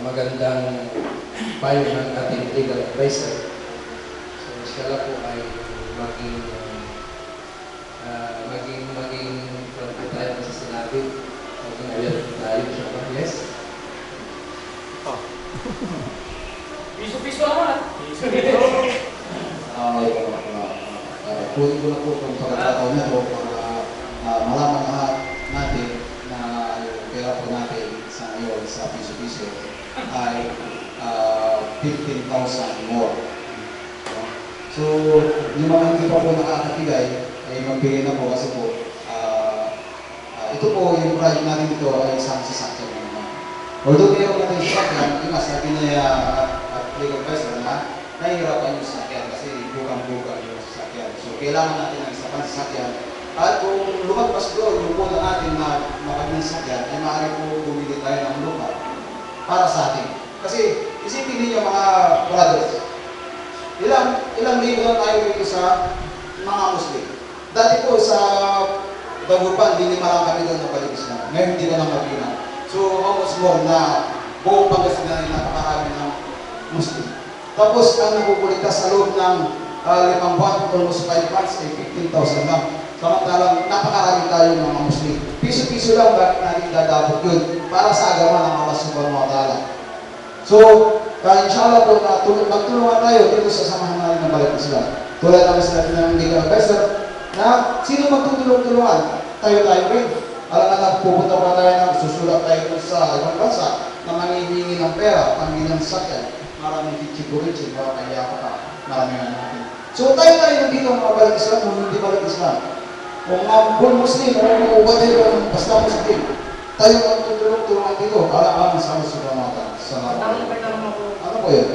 S10: magandang payo ng ating legal advisor. So, siya po ay maging tayo sa sinabi. Maging aware tayo siya ba? Yes?
S3: Piso-piso naman ah.
S1: Kunin ko na po itong pagkakataon na ito para malaman lahat natin na yung pera po natin sa ngayon sa piso-piso ay 15,000 more. So, yung mga hindi pa po nakakatigay ay magbigay na po kasi po ito po yung project natin dito ay isang sasakyan naman. Although mayroon natin sasakyan, yung sabi niya at legal advisor na nahihirapan yung sasakyan kasi bukang-bukang yung sasakyan. So, kailangan natin ng isang sasakyan. At kung lumagpas doon, yung po na natin na makaging sasakyan, ay maaari po bumili tayo ng lupa para sa atin. Kasi isipin niyo mga brothers, ilang libo na tayo dito sa mga Muslim. Dati po sa Dagupan, hindi lang kami doon na balik Islam. Ngayon hindi ko lang mabilang. So, almost more na buong Pangasinan ay napakarami ng Muslim. Tapos, ang napupulitas sa loob ng 5 buwan, almost 5 months, ay 15,000 lang. Samantalang, napakarami tayo ng mga Muslim. Piso-piso lang, bakit natin dadabot yun? Para sa agawan ng Allah subhanahu wa ta'ala. So, inshallah po na magtulungan tayo dito sa samahan natin ng balik Islam. Tulad naman sila ng legal advisor, na sino magtutulong-tulungan? Tayo rin. Alam na pupunta pa tayo ng susulat tayo sa ibang bansa na manghihingi ng pera, panghingi ng sakyan. Maraming chichikuritsi, maraming kaya pa, maraming natin. So tayo nandito mga balik Islam, kung hindi balik Islam. Kung mga Muslim, o whatever, basta Muslim, tayo magtutulong-tulungan dito, alam-alam sa mga subhanahu wa ta'ala. Ano po yun?